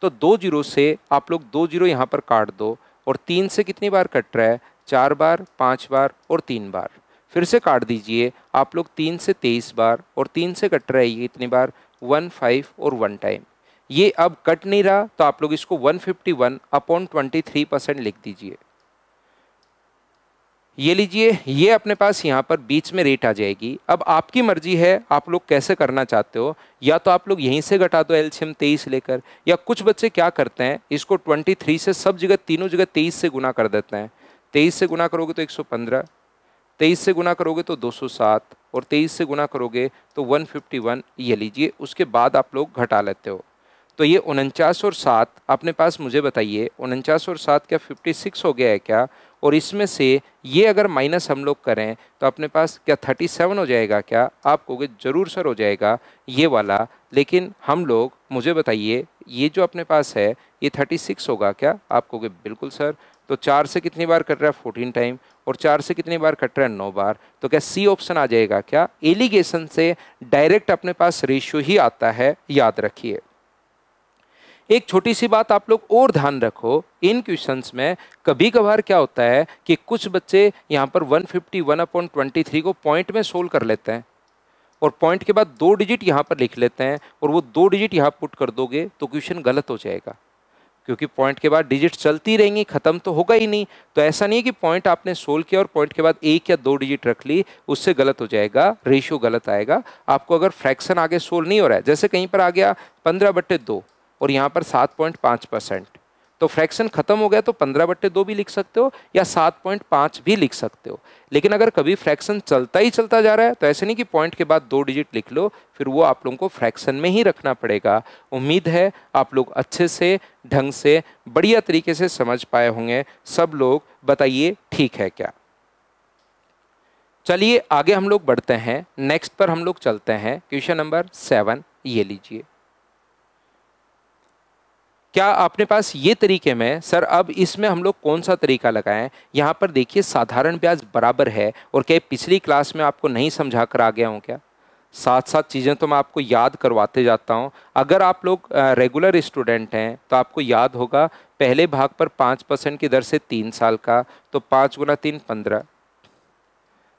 तो 2 जीरो से आप लोग 2 जीरो यहाँ पर काट दो और 3 से कितनी बार कट रहा है? 4 बार, 5 बार और 3 बार। फिर से काट दीजिए आप लोग 3 से 23 बार और 3 से कट रहा है ये कितनी बार? 1, 5 और 1 टाइम। ये अब कट नहीं रहा तो आप लोग इसको 151/23% लिख दीजिए। ये लीजिए, ये अपने पास यहाँ पर बीच में रेट आ जाएगी। अब आपकी मर्जी है आप लोग कैसे करना चाहते हो, या तो आप लोग यहीं से घटा दो एलसीएम 23 लेकर, या कुछ बच्चे क्या करते हैं इसको 23 से सब जगह तीनों जगह 23 से गुना कर देते हैं। 23 से गुना करोगे तो 115, 23 से गुना करोगे तो 207 और 23 से गुना करोगे तो 151। ये लीजिए, उसके बाद आप लोग घटा लेते हो। तो ये 49 और 7 अपने पास, मुझे बताइए 49 और 7 क्या 56 हो गया है क्या? और इसमें से ये अगर माइनस हम लोग करें तो अपने पास क्या 37 हो जाएगा क्या? आप कहोगे जरूर सर हो जाएगा ये वाला, लेकिन हम लोग, मुझे बताइए ये जो अपने पास है ये 36 होगा क्या? आप कहोगे बिल्कुल सर। तो 4 से कितनी बार कट रहा है? 14 टाइम। और 4 से कितनी बार कट रहा है? 9 बार। तो क्या सी ऑप्शन आ जाएगा क्या? एलिगेशन से डायरेक्ट अपने पास रेशियो ही आता है, याद रखिए। एक छोटी सी बात आप लोग और ध्यान रखो, इन क्वेश्चंस में कभी कभार क्या होता है कि कुछ बच्चे यहाँ पर 151/23 को पॉइंट में सोल्व कर लेते हैं और पॉइंट के बाद 2 डिजिट यहाँ पर लिख लेते हैं और वो 2 डिजिट यहाँ पुट कर दोगे तो क्वेश्चन गलत हो जाएगा, क्योंकि पॉइंट के बाद डिजिट चलती रहेंगी, खत्म तो होगा ही नहीं। तो ऐसा नहीं है कि पॉइंट आपने सोल्व किया और पॉइंट के बाद 1 या 2 डिजिट रख ली, उससे गलत हो जाएगा, रेशियो गलत आएगा। आपको अगर फ्रैक्शन आगे सोल्व नहीं हो रहा है, जैसे कहीं पर आ गया 15/2 और यहाँ पर 7.5%, तो फ्रैक्शन खत्म हो गया तो 15/2 भी लिख सकते हो या 7.5 भी लिख सकते हो। लेकिन अगर कभी फ्रैक्शन चलता ही चलता जा रहा है तो ऐसे नहीं कि पॉइंट के बाद 2 डिजिट लिख लो, फिर वो आप लोगों को फ्रैक्शन में ही रखना पड़ेगा। उम्मीद है आप लोग अच्छे से, ढंग से, बढ़िया तरीके से समझ पाए होंगे। सब लोग बताइए ठीक है क्या? चलिए आगे हम लोग बढ़ते हैं, नेक्स्ट पर हम लोग चलते हैं। क्वेश्चन नंबर 7 ये लीजिए। क्या आपने पास ये तरीके में, सर अब इसमें हम लोग कौन सा तरीका लगाएं? यहाँ पर देखिए साधारण ब्याज बराबर है और क्या पिछली क्लास में आपको नहीं समझा कर आ गया हूँ क्या? साथ साथ चीज़ें तो मैं आपको याद करवाते जाता हूँ। अगर आप लोग रेगुलर स्टूडेंट हैं तो आपको याद होगा पहले भाग पर 5% की दर से 3 साल का, तो 5 × 3 15।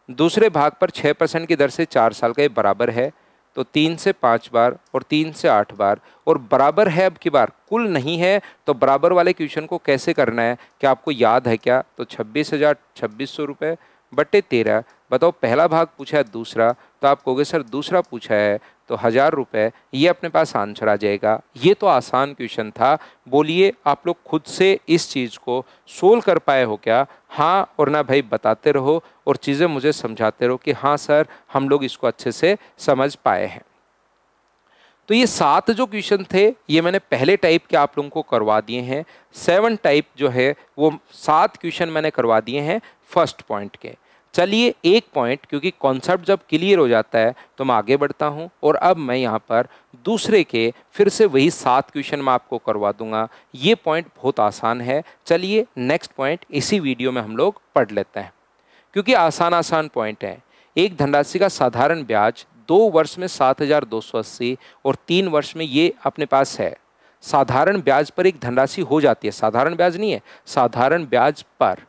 दूसरे भाग पर 6% की दर से 4 साल का, ये बराबर है। तो 3 से 5 बार और 3 से 8 बार, और बराबर है अब की बार, कुल नहीं है। तो बराबर वाले क्वेश्चन को कैसे करना है, क्या आपको याद है क्या? तो 26,600 रुपये बटे 13। बताओ पहला भाग पूछा है दूसरा, तो आप कहोगे सर दूसरा पूछा है तो 1000 रुपये, ये अपने पास आंसर आ जाएगा। ये तो आसान क्वेश्चन था। बोलिए आप लोग खुद से इस चीज़ को सोल्व कर पाए हो क्या? हाँ और ना भाई बताते रहो और चीज़ें मुझे समझाते रहो कि हाँ सर हम लोग इसको अच्छे से समझ पाए हैं। तो ये 7 जो क्वेश्चन थे ये मैंने पहले टाइप के आप लोगों को करवा दिए हैं। 7 टाइप जो है वो 7 क्वेश्चन मैंने करवा दिए हैं फर्स्ट पॉइंट के। चलिए एक पॉइंट, क्योंकि कॉन्सेप्ट जब क्लियर हो जाता है तो मैं आगे बढ़ता हूं, और अब मैं यहाँ पर दूसरे के फिर से वही 7 क्वेश्चन मैं आपको करवा दूंगा। ये पॉइंट बहुत आसान है। चलिए नेक्स्ट पॉइंट इसी वीडियो में हम लोग पढ़ लेते हैं, क्योंकि आसान आसान पॉइंट है। एक धनराशि का साधारण ब्याज 2 वर्ष में 7,280 और 3 वर्ष में ये अपने पास है। साधारण ब्याज पर एक धनराशि हो जाती है, साधारण ब्याज नहीं है, साधारण ब्याज पर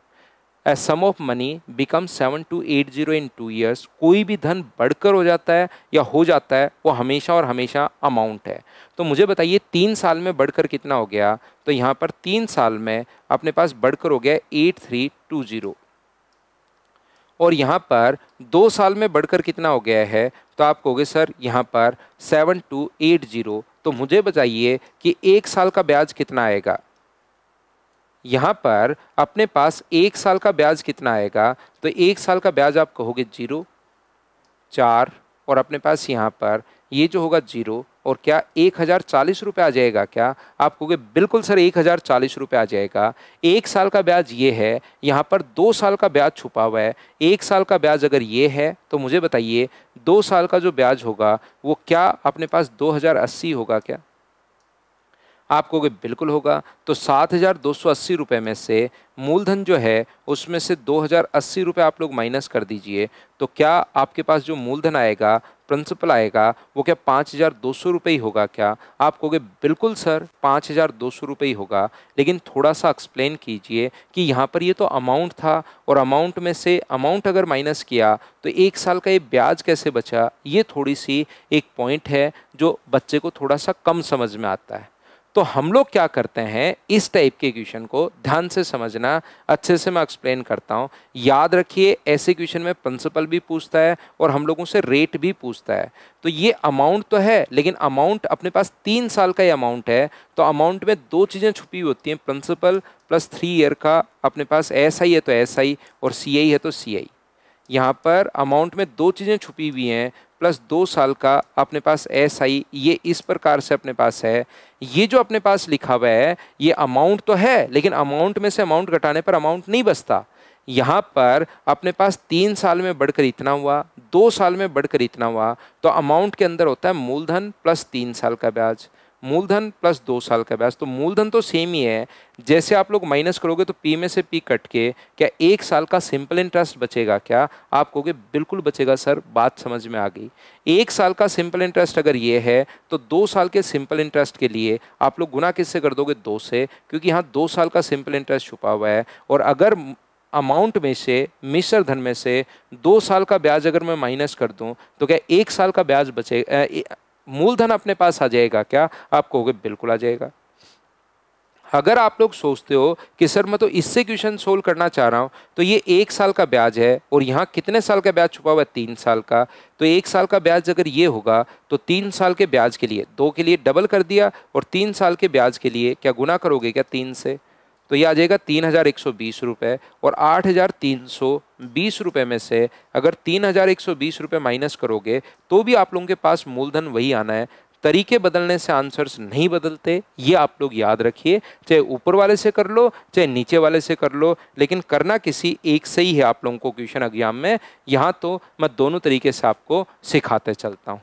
a sum of money become 7280 in 2 years. कोई भी धन बढ़कर हो जाता है या हो जाता है वो हमेशा और हमेशा अमाउंट है। तो मुझे बताइए 3 साल में बढ़कर कितना हो गया? तो यहाँ पर 3 साल में अपने पास बढ़कर हो गया 8320, और यहाँ पर 2 साल में बढ़कर कितना हो गया है? तो आप कहोगे सर यहाँ पर 7280। तो मुझे बताइए कि 1 साल का ब्याज कितना आएगा? यहाँ पर अपने पास 1 साल का ब्याज कितना आएगा? तो 1 साल का ब्याज आप कहोगे 0, 4, और अपने पास यहाँ पर ये जो होगा 0, और क्या 1040 रुपये आ जाएगा क्या? आप कहोगे बिल्कुल सर 1040 रुपये आ जाएगा। 1 साल का ब्याज ये है, यहाँ पर 2 साल का ब्याज छुपा हुआ है। 1 साल का ब्याज अगर ये है तो मुझे बताइए 2 साल का जो ब्याज होगा वो क्या अपने पास 2080 होगा क्या? आप कहोगे बिल्कुल होगा। तो 7,280 रुपये में से मूलधन जो है उसमें से 2,080 रुपये आप लोग माइनस कर दीजिए, तो क्या आपके पास जो मूलधन आएगा, प्रिंसिपल आएगा, वो क्या 5,200 रुपये ही होगा क्या? आप कहोगे बिल्कुल सर 5,200 रुपये ही होगा। लेकिन थोड़ा सा एक्सप्लेन कीजिए कि यहाँ पर ये तो अमाउंट था, और अमाउंट में से अमाउंट अगर माइनस किया तो 1 साल का ये ब्याज कैसे बचा? ये थोड़ी सी एक पॉइंट है जो बच्चे को थोड़ा सा कम समझ में आता है। तो हम लोग क्या करते हैं, इस टाइप के क्वेश्चन को ध्यान से समझना, अच्छे से मैं एक्सप्लेन करता हूँ। याद रखिए ऐसे क्वेश्चन में प्रिंसिपल भी पूछता है और हम लोगों से रेट भी पूछता है। तो ये अमाउंट तो है, लेकिन अमाउंट अपने पास 3 साल का ही अमाउंट है। तो अमाउंट में 2 चीज़ें छुपी हुई होती हैं, प्रिंसिपल प्लस 3 ईयर का अपने पास SI है तो SI, और CI है तो CI। यहाँ पर अमाउंट में 2 चीज़ें छुपी हुई हैं, प्लस 2 साल का अपने पास SI, ये इस प्रकार से अपने पास है। ये जो अपने पास लिखा हुआ है ये अमाउंट तो है, लेकिन अमाउंट में से अमाउंट घटाने पर अमाउंट नहीं बचता। यहाँ पर अपने पास 3 साल में बढ़कर इतना हुआ, 2 साल में बढ़कर इतना हुआ, तो अमाउंट के अंदर होता है मूलधन प्लस 3 साल का ब्याज, मूलधन प्लस 2 साल का ब्याज। तो मूलधन तो सेम ही है, जैसे आप लोग माइनस करोगे तो P में से P कट के क्या 1 साल का सिंपल इंटरेस्ट बचेगा क्या? आप कहोगे बिल्कुल बचेगा सर, बात समझ में आ गई। 1 साल का सिंपल इंटरेस्ट अगर ये है तो 2 साल के सिंपल इंटरेस्ट के लिए आप लोग गुना किससे कर दोगे? 2 से, क्योंकि यहाँ 2 साल का सिंपल इंटरेस्ट छुपा हुआ है। और अगर अमाउंट में से, मिश्र धन में से 2 साल का ब्याज अगर मैं माइनस कर दूं तो क्या 1 साल का ब्याज बचेगा, मूलधन अपने पास आ जाएगा क्या? आप कहोगे बिल्कुल आ जाएगा। अगर आप लोग सोचते हो कि सर मैं तो इससे क्वेश्चन सोल्व करना चाह रहा हूं, तो ये 1 साल का ब्याज है और यहाँ कितने साल का ब्याज छुपा हुआ है? 3 साल का। तो 1 साल का ब्याज अगर ये होगा तो 3 साल के ब्याज के लिए 2 के लिए डबल कर दिया, और 3 साल के ब्याज के लिए क्या गुना करोगे क्या 3 से? तो ये आ जाएगा 3,120 रुपये। और 8,320 रुपये में से अगर 3,120 रुपये माइनस करोगे तो भी आप लोगों के पास मूलधन वही आना है। तरीके बदलने से आंसर्स नहीं बदलते, ये आप लोग याद रखिए। चाहे ऊपर वाले से कर लो चाहे नीचे वाले से कर लो, लेकिन करना किसी एक से ही है आप लोगों को क्वेश्चन एग्जाम में। यहाँ तो मैं दोनों तरीके से आपको सिखाते चलता हूँ।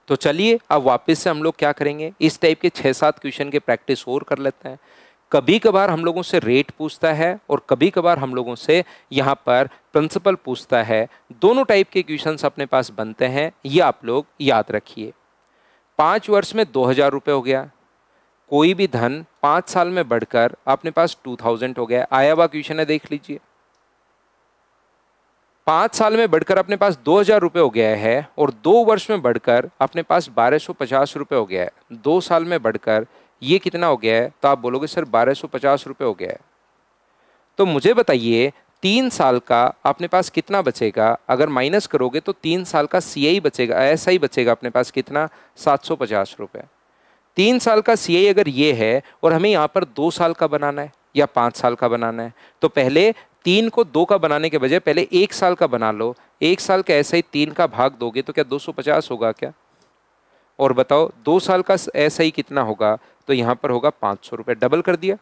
तो चलिए अब वापस से हम लोग क्या करेंगे, इस टाइप के 6-7 क्वेश्चन के प्रैक्टिस और कर लेते हैं। कभी कभार हम लोगों से रेट पूछता है और कभी कभार हम लोगों से यहाँ पर प्रिंसिपल पूछता है। दोनों टाइप के क्वेश्चंस अपने पास बनते हैं, ये आप लोग याद रखिए। 5 वर्ष में 2,000 रुपये हो गया। कोई भी धन 5 साल में बढ़कर अपने पास 2,000 हो गया। आया हुआ क्वेश्चन है, देख लीजिए। 5 साल में बढ़कर अपने पास 2,000 रुपये हो गया है और 2 वर्ष में बढ़कर अपने पास 1,250 रुपये हो गया है। 2 साल में बढ़कर ये कितना हो गया है? तो आप बोलोगे सर 1,250 रुपये हो गया है। तो मुझे बताइए 3 साल का अपने पास कितना बचेगा? अगर माइनस करोगे तो 3 साल का CI बचेगा, ऐसा ही बचेगा अपने पास कितना? 750 रुपये। 3 साल का CI अगर ये है और हमें यहाँ पर 2 साल का बनाना है या 5 साल का बनाना है, तो पहले 3 को 2 का बनाने के बजाय पहले 1 साल का बना लो। 1 साल का ऐसा ही 3 का भाग दोगे तो क्या 250 होगा क्या? और बताओ 2 साल का ऐसा ही कितना होगा? तो यहाँ पर होगा 500 रुपये। डबल कर दिया।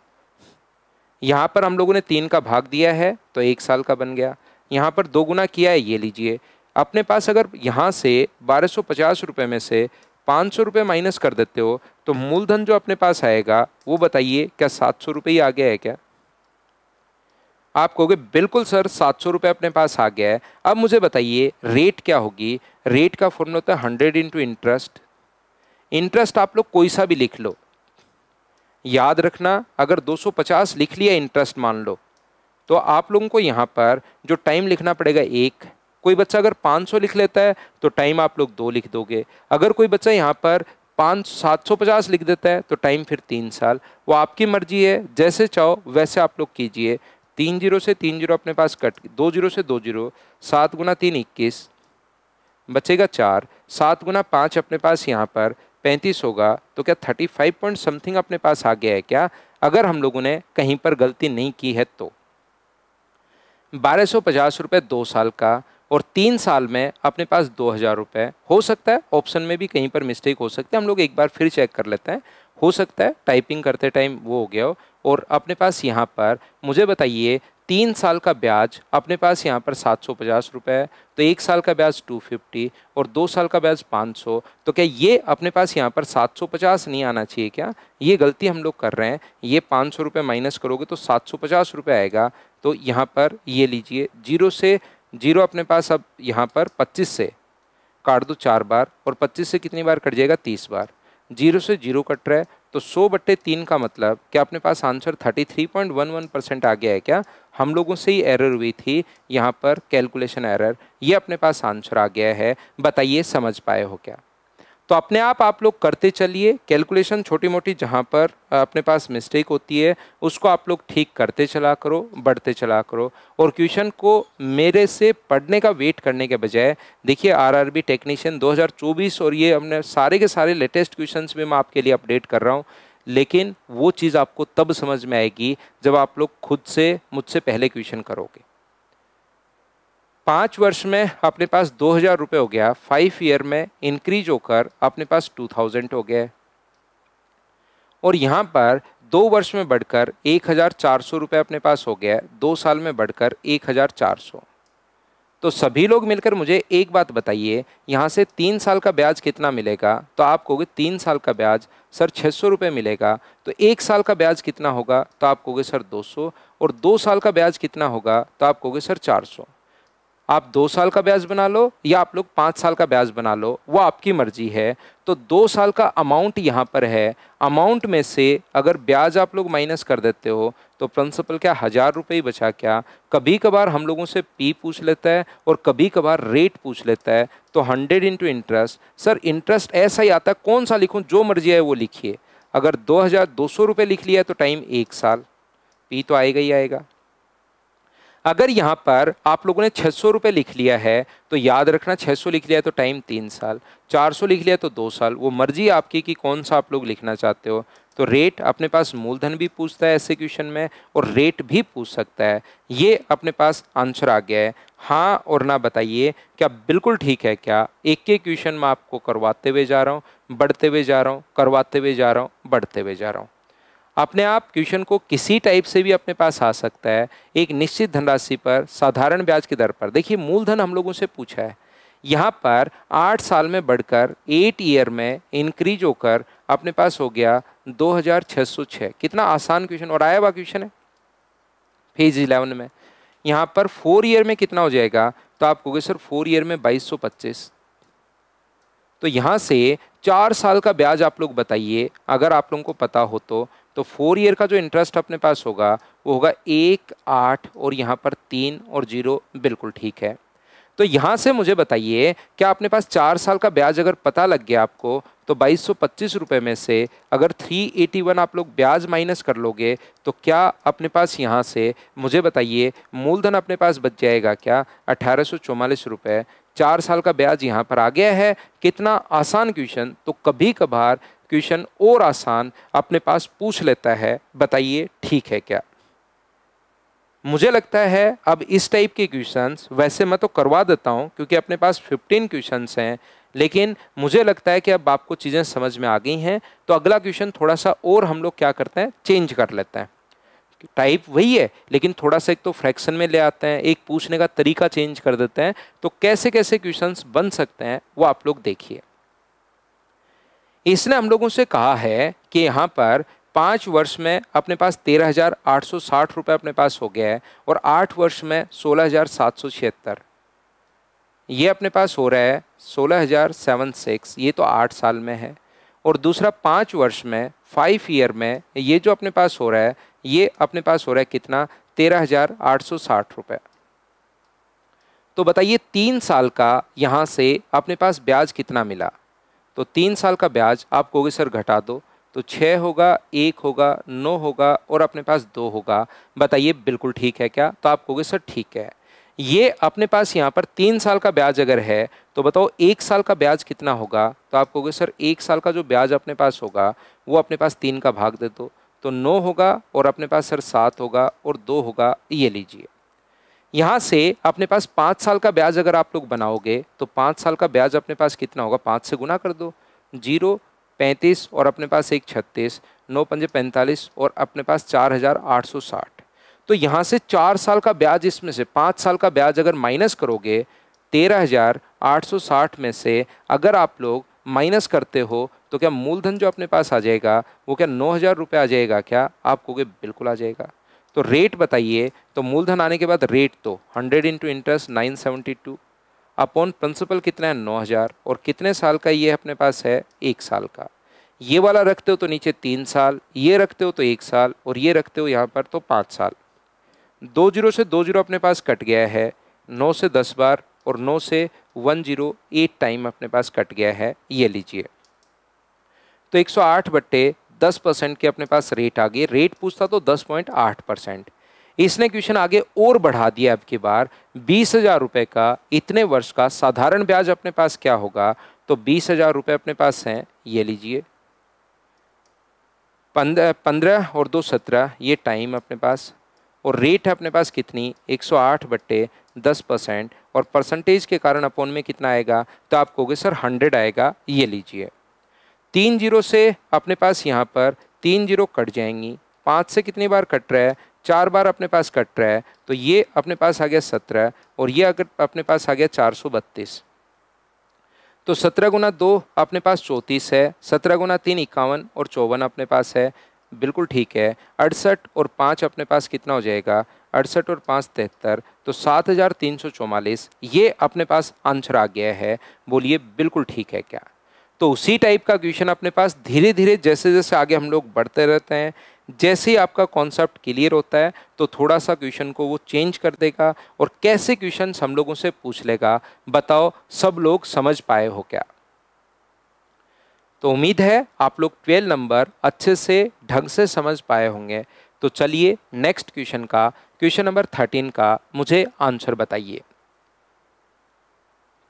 यहाँ पर हम लोगों ने 3 का भाग दिया है तो 1 साल का बन गया। यहाँ पर 2 गुना किया है, ये लीजिए। अपने पास अगर यहाँ से 1,250 रुपये में से 500 रुपये माइनस कर देते हो तो मूलधन जो अपने पास आएगा वो बताइए क्या 700 रुपये ही आ गया है क्या? आप कहोगे बिल्कुल सर 700 रुपये अपने पास आ गया है। अब मुझे बताइए रेट क्या होगी? रेट का फॉर्मूला होता है 100 इंटू इंटरेस्ट। इंटरेस्ट आप लोग कोई सा भी लिख लो, याद रखना अगर 250 लिख लिया इंटरेस्ट मान लो तो आप लोगों को यहाँ पर जो टाइम लिखना पड़ेगा 1। कोई बच्चा अगर 500 लिख लेता है तो टाइम आप लोग 2 लिख दोगे। अगर कोई बच्चा यहाँ पर 750 लिख देता है तो टाइम फिर 3 साल। वो आपकी मर्जी है, जैसे चाहो वैसे आप लोग कीजिए। 3 जीरो से 3 जीरो अपने पास कट, 2 जीरो से 2 जीरो, 7 गुना 3 21, बचेगा 4, 7 गुना 5 अपने पास यहाँ पर 35 होगा। तो क्या 35 पॉइंट समथिंग अपने पास आ गया है क्या? अगर हम लोगों ने कहीं पर गलती नहीं की है तो 1,250 रुपये 2 साल का और 3 साल में अपने पास 2,000 रुपये। हो सकता है ऑप्शन में भी कहीं पर मिस्टेक हो सकती है, हम लोग एक बार फिर चेक कर लेते हैं। हो सकता है टाइपिंग करते टाइम वो हो गया हो। और अपने पास यहाँ पर मुझे बताइए 3 साल का ब्याज अपने पास यहाँ पर 750 रुपये है, तो 1 साल का ब्याज 250 और 2 साल का ब्याज 500। तो क्या ये अपने पास यहाँ पर 750 नहीं आना चाहिए क्या? ये गलती हम लोग कर रहे हैं। ये 500 रुपये माइनस करोगे तो 750 रुपये आएगा। तो यहाँ पर ये लीजिए, जीरो से जीरो अपने पास अब यहाँ पर 25 से काट दो 4 बार और 25 से कितनी बार कट जाएगा? 30 बार। जीरो से जीरो कट रहा है तो 100/3 का मतलब क्या अपने पास आंसर 33.11% आ गया है क्या? हम लोगों से ही एरर हुई थी यहाँ पर, कैलकुलेशन एरर। ये अपने पास आंसर आ गया है। बताइए समझ पाए हो क्या? तो अपने आप लोग करते चलिए कैलकुलेशन, छोटी मोटी जहाँ पर अपने पास मिस्टेक होती है उसको आप लोग ठीक करते चला करो, बढ़ते चला करो। और क्वेश्चन को मेरे से पढ़ने का वेट करने के बजाय देखिए आरआरबी टेक्नीशियन 2024 और ये हमने सारे के सारे लेटेस्ट क्वेश्चंस में मैं आपके लिए अपडेट कर रहा हूँ। लेकिन वो चीज़ आपको तब समझ में आएगी जब आप लोग खुद से मुझसे पहले क्वेश्चन करोगे। 5 वर्ष में अपने पास 2,000 रुपये हो गया, 5 ईयर में इंक्रीज होकर अपने पास 2,000 हो गया। और यहाँ पर 2 वर्ष में बढ़कर 1,400 रुपये अपने पास हो गया, 2 साल में बढ़कर 1,400। तो सभी लोग मिलकर मुझे एक बात बताइए, यहाँ से 3 साल का ब्याज कितना मिलेगा? तो आप कहोगे 3 साल का ब्याज सर 600 रुपये मिलेगा। तो 1 साल का ब्याज कितना होगा? तो आप कहोगे सर 200। और 2 साल का ब्याज कितना होगा? तो आप कहोगे सर 400। आप 2 साल का ब्याज बना लो या आप लोग 5 साल का ब्याज बना लो, वो आपकी मर्जी है। तो 2 साल का अमाउंट यहाँ पर है। अमाउंट में से अगर ब्याज आप लोग माइनस कर देते हो तो प्रिंसिपल क्या 1,000 रुपये ही बचा क्या? कभी कभार हम लोगों से पी पूछ लेता है और कभी कभार रेट पूछ लेता है। तो 100 इंटू इंटरेस्ट, सर इंटरेस्ट ऐसा ही आता है, कौन सा लिखूँ? जो मर्जी है वो लिखिए। अगर 2,200 रुपये लिख लिया तो टाइम 1 साल, पी तो आएगा ही आएगा। अगर यहाँ पर आप लोगों ने 600 रुपये लिख लिया है तो याद रखना 600 लिख लिया है तो टाइम 3 साल, 400 लिख लिया तो 2 साल। वो मर्जी आपकी कि कौन सा आप लोग लिखना चाहते हो। तो रेट अपने पास मूलधन भी पूछता है ऐसे क्वेश्चन में और रेट भी पूछ सकता है। ये अपने पास आंसर आ गया है। हाँ और ना बताइए क्या बिल्कुल ठीक है क्या? एक एक क्वेश्चन मैं आपको करवाते हुए जा रहा हूँ, बढ़ते हुए जा रहा हूँ, करवाते हुए जा रहा हूँ, बढ़ते हुए जा रहा हूँ। अपने आप क्वेश्चन को किसी टाइप से भी अपने पास आ सकता है। एक निश्चित धनराशि पर साधारण ब्याज की दर पर, देखिए मूलधन हम लोगों से पूछा है। यहाँ पर 8 साल में बढ़कर 8 ईयर में इंक्रीज होकर अपने पास हो गया 2,606। कितना आसान क्वेश्चन और आया हुआ क्वेश्चन है पेज 11 में। यहाँ पर 4 ईयर में कितना हो जाएगा? तो आप कहोगे सर 4 ईयर में 2,225। तो यहाँ से 4 साल का ब्याज आप लोग बताइए, अगर आप लोगों को पता हो तो 4 ईयर का जो इंटरेस्ट अपने पास होगा वो होगा 1, 8 और यहाँ पर 3 और 0। बिल्कुल ठीक है। तो यहाँ से मुझे बताइए क्या अपने पास 4 साल का ब्याज अगर पता लग गया आपको, तो 2225 रुपये में से अगर 381 आप लोग ब्याज माइनस कर लोगे तो क्या अपने पास यहाँ से मुझे बताइए मूलधन अपने पास बच जाएगा क्या? 1844 रुपये। 4 साल का ब्याज यहाँ पर आ गया है। कितना आसान क्वेश्चन, तो कभी कभार क्वेश्चन और आसान अपने पास पूछ लेता है, बताइए ठीक है क्या? मुझे लगता है अब इस टाइप के क्वेश्चंस वैसे मैं तो करवा देता हूं क्योंकि अपने पास 15 क्वेश्चंस हैं, लेकिन मुझे लगता है कि अब आपको चीज़ें समझ में आ गई हैं, तो अगला क्वेश्चन थोड़ा सा और हम लोग क्या करते हैं, चेंज कर लेते हैं। टाइप वही है लेकिन थोड़ा सा एक तो फ्रैक्शन में ले आते हैं, एक पूछने का तरीका चेंज कर देते हैं। तो कैसे कैसे क्वेश्चंस बन सकते हैं वो आप लोग देखिए। इसने हम लोगों से कहा है कि यहाँ पर 5 वर्ष में अपने पास 13,860 रुपये अपने पास हो गया है और 8 वर्ष में 16,776, ये अपने पास हो रहा है 16,076, ये तो 8 साल में है। और दूसरा 5 वर्ष में 5 ईयर में ये जो अपने पास हो रहा है ये अपने पास हो रहा है कितना, 13,860 रुपये। तो बताइए 3 साल का यहाँ से अपने पास ब्याज कितना मिला? तो 3 साल का ब्याज आप कहोगे सर घटा दो, तो 6 होगा, 1 होगा, 9 होगा और अपने पास 2 होगा। बताइए बिल्कुल ठीक है क्या? तो आप कहोगे सर ठीक है। ये अपने पास यहाँ पर 3 साल का ब्याज अगर है तो बताओ 1 साल का ब्याज कितना होगा? तो आप कहोगे सर 1 साल का जो ब्याज अपने पास होगा वो अपने पास 3 का भाग दे दो, तो 9 होगा और अपने पास सर 7 होगा और 2 होगा, ये लीजिए। यहाँ से अपने पास 5 साल का ब्याज अगर आप लोग बनाओगे तो 5 साल का ब्याज अपने पास कितना होगा, 5 से गुना कर दो, 0 35 और अपने पास 1 36, 9 पंजे 45 और अपने पास 4,860। तो यहाँ से 4 साल का ब्याज, इसमें से 5 साल का ब्याज अगर माइनस करोगे 13,860 में से अगर आप लोग माइनस करते हो तो क्या मूलधन जो अपने पास आ जाएगा वो क्या 9,000 रुपये आ जाएगा क्या? आप कहोगे बिल्कुल आ जाएगा। तो रेट बताइए, तो मूलधन आने के बाद रेट तो 100 इंटू इंटरेस्ट 972 अपॉन प्रिंसिपल कितना है 9,000 और कितने साल का ये अपने पास है, 1 साल का। ये वाला रखते हो तो नीचे 3 साल, ये रखते हो तो 1 साल और ये रखते हो यहाँ पर तो 5 साल। 2 जीरो से 2 जीरो अपने पास कट गया है, 9 से 10 बार और 9 से 108 टाइम अपने पास कट गया है, ये लीजिए। तो 108/10% के अपने पास रेट आ गए। रेट पूछता तो 10.8%। इसने क्वेश्चन आगे और बढ़ा दिया, अब की बार 20,000 रुपये का इतने वर्ष का साधारण ब्याज अपने पास क्या होगा? तो 20,000 रुपये अपने पास हैं, ये लीजिए। 15 और 2 17, ये टाइम अपने पास और रेट है अपने पास कितनी, 108/10% और परसेंटेज के कारण अपॉन में कितना आएगा? तो आप कहोगे सर 100 आएगा, ये लीजिए। 3 जीरो से अपने पास यहाँ पर 3 जीरो कट जाएंगी, 5 से कितनी बार कट रहा है, 4 बार अपने पास कट रहा है, तो ये अपने पास आ गया 17 और ये अगर अपने पास आ गया 432। तो 17 गुना 2 अपने पास 34 है, 17 गुना 3 51 और 54 अपने पास है, बिल्कुल ठीक है। 68 और 5 अपने पास कितना हो जाएगा, 68 और 5 73, तो 7,344 ये अपने पास आंसर आ गया है। बोलिए बिल्कुल ठीक है क्या? तो उसी टाइप का क्वेश्चन अपने पास धीरे धीरे जैसे जैसे आगे हम लोग बढ़ते रहते हैं, जैसे ही आपका कॉन्सेप्ट क्लियर होता है तो थोड़ा सा क्वेश्चन को वो चेंज कर देगा और कैसे क्वेश्चन हम लोगों से पूछ लेगा। बताओ सब लोग समझ पाए हो क्या? तो उम्मीद है आप लोग 12 नंबर अच्छे से ढंग से समझ पाए होंगे। तो चलिए नेक्स्ट क्वेश्चन का, क्वेश्चन नंबर 13 का मुझे आंसर बताइए।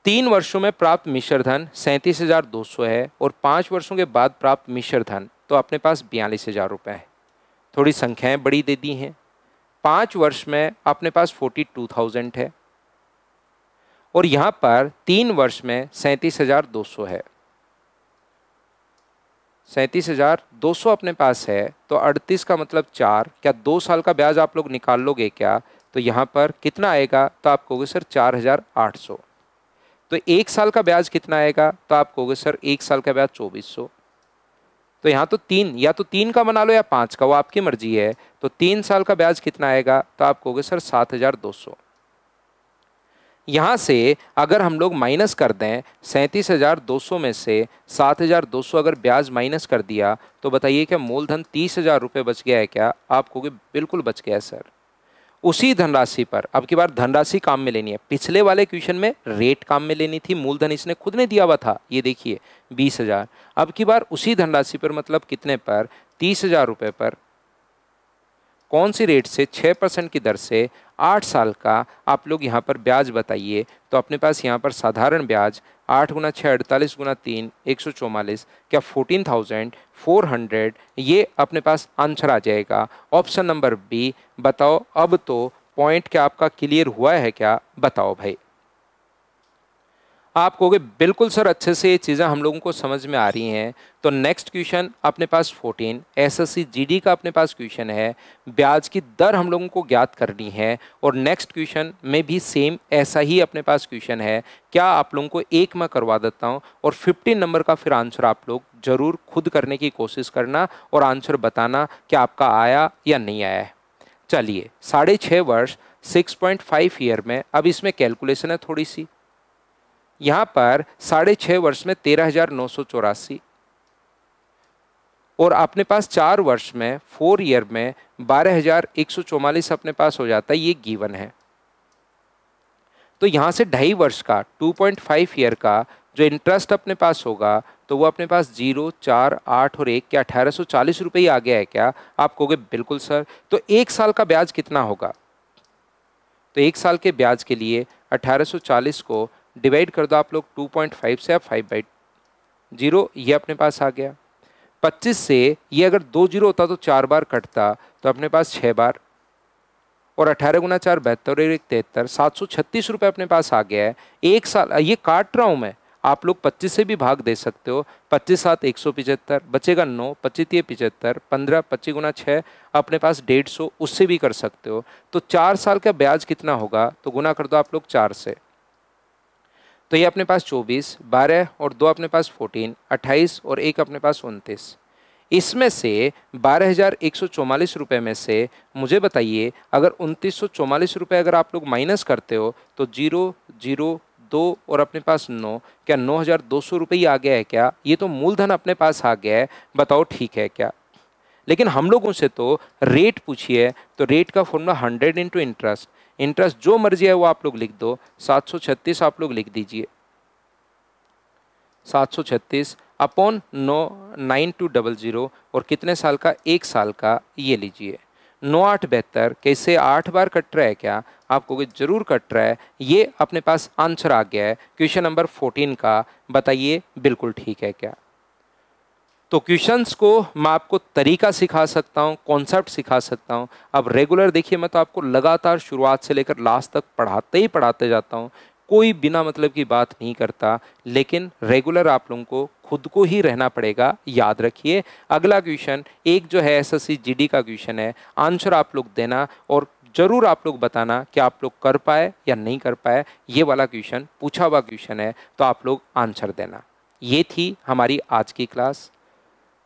3 वर्षों में प्राप्त मिश्र धन 37,200 है और 5 वर्षों के बाद प्राप्त मिश्र धन तो अपने पास 42,000 रुपये है। थोड़ी संख्याएं बड़ी दे दी हैं। 5 वर्ष में अपने पास 42,000 है और यहाँ पर 3 वर्ष में 37,200 है। 37,200 अपने पास है तो 38 का मतलब 4, क्या 2 साल का ब्याज आप लोग निकाल लोगे क्या? तो यहाँ पर कितना आएगा? तो आप कहोगे सर 4,800। तो 1 साल का ब्याज कितना आएगा? तो आप कहोगे सर 1 साल का ब्याज 2,400। तो यहाँ तो 3, या तो 3 का बना लो या 5 का, वो आपकी मर्जी है। तो 3 साल का ब्याज कितना आएगा? तो आप कहोगे सर 7,200। यहाँ से अगर हम लोग माइनस कर दें 37,200 में से 7,200 अगर ब्याज माइनस कर दिया तो बताइए क्या मूलधन 30,000 रुपये बच गया है क्या? आप कहोगे बिल्कुल बच गया है सर। उसी धनराशि पर, अब की बार धनराशि काम में लेनी है। पिछले वाले क्वेश्चन में रेट काम में लेनी थी, मूलधन इसने खुद ने दिया हुआ था, ये देखिए 20,000। अब की बार उसी धनराशि पर मतलब कितने पर, 30,000 रुपये पर कौन सी रेट से 6% की दर से 8 साल का आप लोग यहाँ पर ब्याज बताइए। तो अपने पास यहाँ पर साधारण ब्याज 8 गुना 6 48 गुना 3 144, क्या 14,400, ये अपने पास आंसर आ जाएगा ऑप्शन नंबर बी। बताओ अब तो पॉइंट क्या आपका क्लियर हुआ है क्या, बताओ भाई। आप कहोगे बिल्कुल सर अच्छे से ये चीज़ें हम लोगों को समझ में आ रही हैं। तो नेक्स्ट क्वेश्चन अपने पास 14 एसएससी जीडी का अपने पास क्वेश्चन है, ब्याज की दर हम लोगों को ज्ञात करनी है। और नेक्स्ट क्वेश्चन में भी सेम ऐसा ही अपने पास क्वेश्चन है। क्या आप लोगों को एक मैं करवा देता हूँ और 15 नंबर का फिर आंसर आप लोग जरूर खुद करने की कोशिश करना और आंसर बताना कि आपका आया या नहीं आया है। चलिए 6.5 वर्ष 6.5 ईयर में, अब इसमें कैलकुलेशन है थोड़ी सी। यहाँ पर 6.5 वर्ष में 13,984 और अपने पास 4 वर्ष में 4 ईयर में 12,144 अपने पास हो जाता है, ये गिवन है। तो यहाँ से 2.5 वर्ष का 2.5 ईयर का जो इंटरेस्ट अपने पास होगा तो वो अपने पास 0 4 8 और 1 क्या 1,840 रुपये ही आ गया है क्या, आप कहोगे बिल्कुल सर। तो 1 साल का ब्याज कितना होगा, तो 1 साल के ब्याज के लिए 1,840 को डिवाइड कर दो आप लोग 2.5 से, आप 5/0, ये अपने पास आ गया। 25 से ये अगर 2 0 होता तो 4 बार कटता, तो अपने पास 6 बार, और 18 गुना 4 72 और 1 73, 736 रुपये अपने पास आ गया है। 1 साल ये काट रहा हूँ मैं, आप लोग 25 से भी भाग दे सकते हो। 25 7 175 बचेगा 9, 25 75, 15 25 गुना 6 अपने पास 150, उससे भी कर सकते हो। तो 4 साल का ब्याज कितना होगा, तो गुना कर दो आप लोग 4 से, तो ये अपने पास 24, 12 और 2 अपने पास 14, 28 और 1 अपने पास 29। इसमें से 12,144 रुपये में से मुझे बताइए, अगर 2,944 रुपये अगर आप लोग माइनस करते हो तो 0 0 2 और अपने पास 9, क्या 9,200 रुपये ही आ गया है क्या, ये तो मूलधन अपने पास आ गया है, बताओ ठीक है क्या। लेकिन हम लोगों से तो रेट पूछिए, तो रेट का फॉर्मूला 100 इंटू इंटरेस्ट, इंटरेस्ट जो मर्जी है वो आप लोग लिख दो, 736 आप लोग लिख दीजिए, 736 अपॉन 9200 और कितने साल का, 1 साल का, ये लीजिए 9 8 72, कैसे 8 बार कट रहा है क्या, आप कहोगे जरूर कट रहा है। ये अपने पास आंसर आ गया है क्वेश्चन नंबर 14 का, बताइए बिल्कुल ठीक है क्या। तो क्वेश्चंस को मैं आपको तरीका सिखा सकता हूँ, कॉन्सेप्ट सिखा सकता हूँ। अब रेगुलर देखिए, मैं तो आपको लगातार शुरुआत से लेकर लास्ट तक पढ़ाते जाता हूँ, कोई बिना मतलब की बात नहीं करता। लेकिन रेगुलर आप लोगों को खुद को ही रहना पड़ेगा, याद रखिए। अगला क्वेश्चन एक जो है एसएससी जीडी का क्वेश्चन है, आंसर आप लोग देना और जरूर आप लोग बताना कि आप लोग कर पाए या नहीं कर पाए। ये वाला क्वेश्चन पूछा हुआ क्वेश्चन है, तो आप लोग आंसर देना। ये थी हमारी आज की क्लास।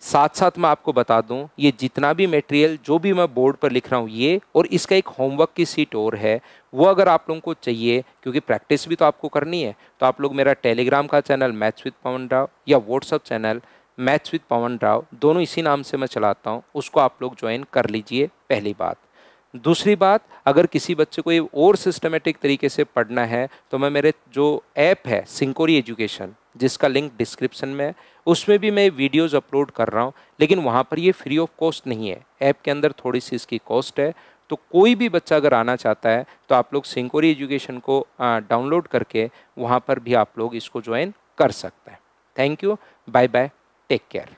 साथ साथ मैं आपको बता दूं, ये जितना भी मटेरियल जो भी मैं बोर्ड पर लिख रहा हूँ, ये और इसका एक होमवर्क की सीट और है, वो अगर आप लोगों को चाहिए, क्योंकि प्रैक्टिस भी तो आपको करनी है, तो आप लोग मेरा टेलीग्राम का चैनल मैथ्स विद पवन राव या व्हाट्सअप चैनल मैथ्स विद पवन राव, दोनों इसी नाम से मैं चलाता हूँ, उसको आप लोग ज्वाइन कर लीजिए, पहली बात। दूसरी बात, अगर किसी बच्चे को ये और सिस्टमेटिक तरीके से पढ़ना है, तो मैं मेरे जो ऐप है सिंकोरी एजुकेशन, जिसका लिंक डिस्क्रिप्शन में है, उसमें भी मैं वीडियोस अपलोड कर रहा हूँ, लेकिन वहाँ पर ये फ्री ऑफ कॉस्ट नहीं है, ऐप के अंदर थोड़ी सी इसकी कॉस्ट है। तो कोई भी बच्चा अगर आना चाहता है तो आप लोग सिंकोरी एजुकेशन को डाउनलोड करके वहाँ पर भी आप लोग इसको ज्वाइन कर सकते हैं। Thank you, bye bye, take care.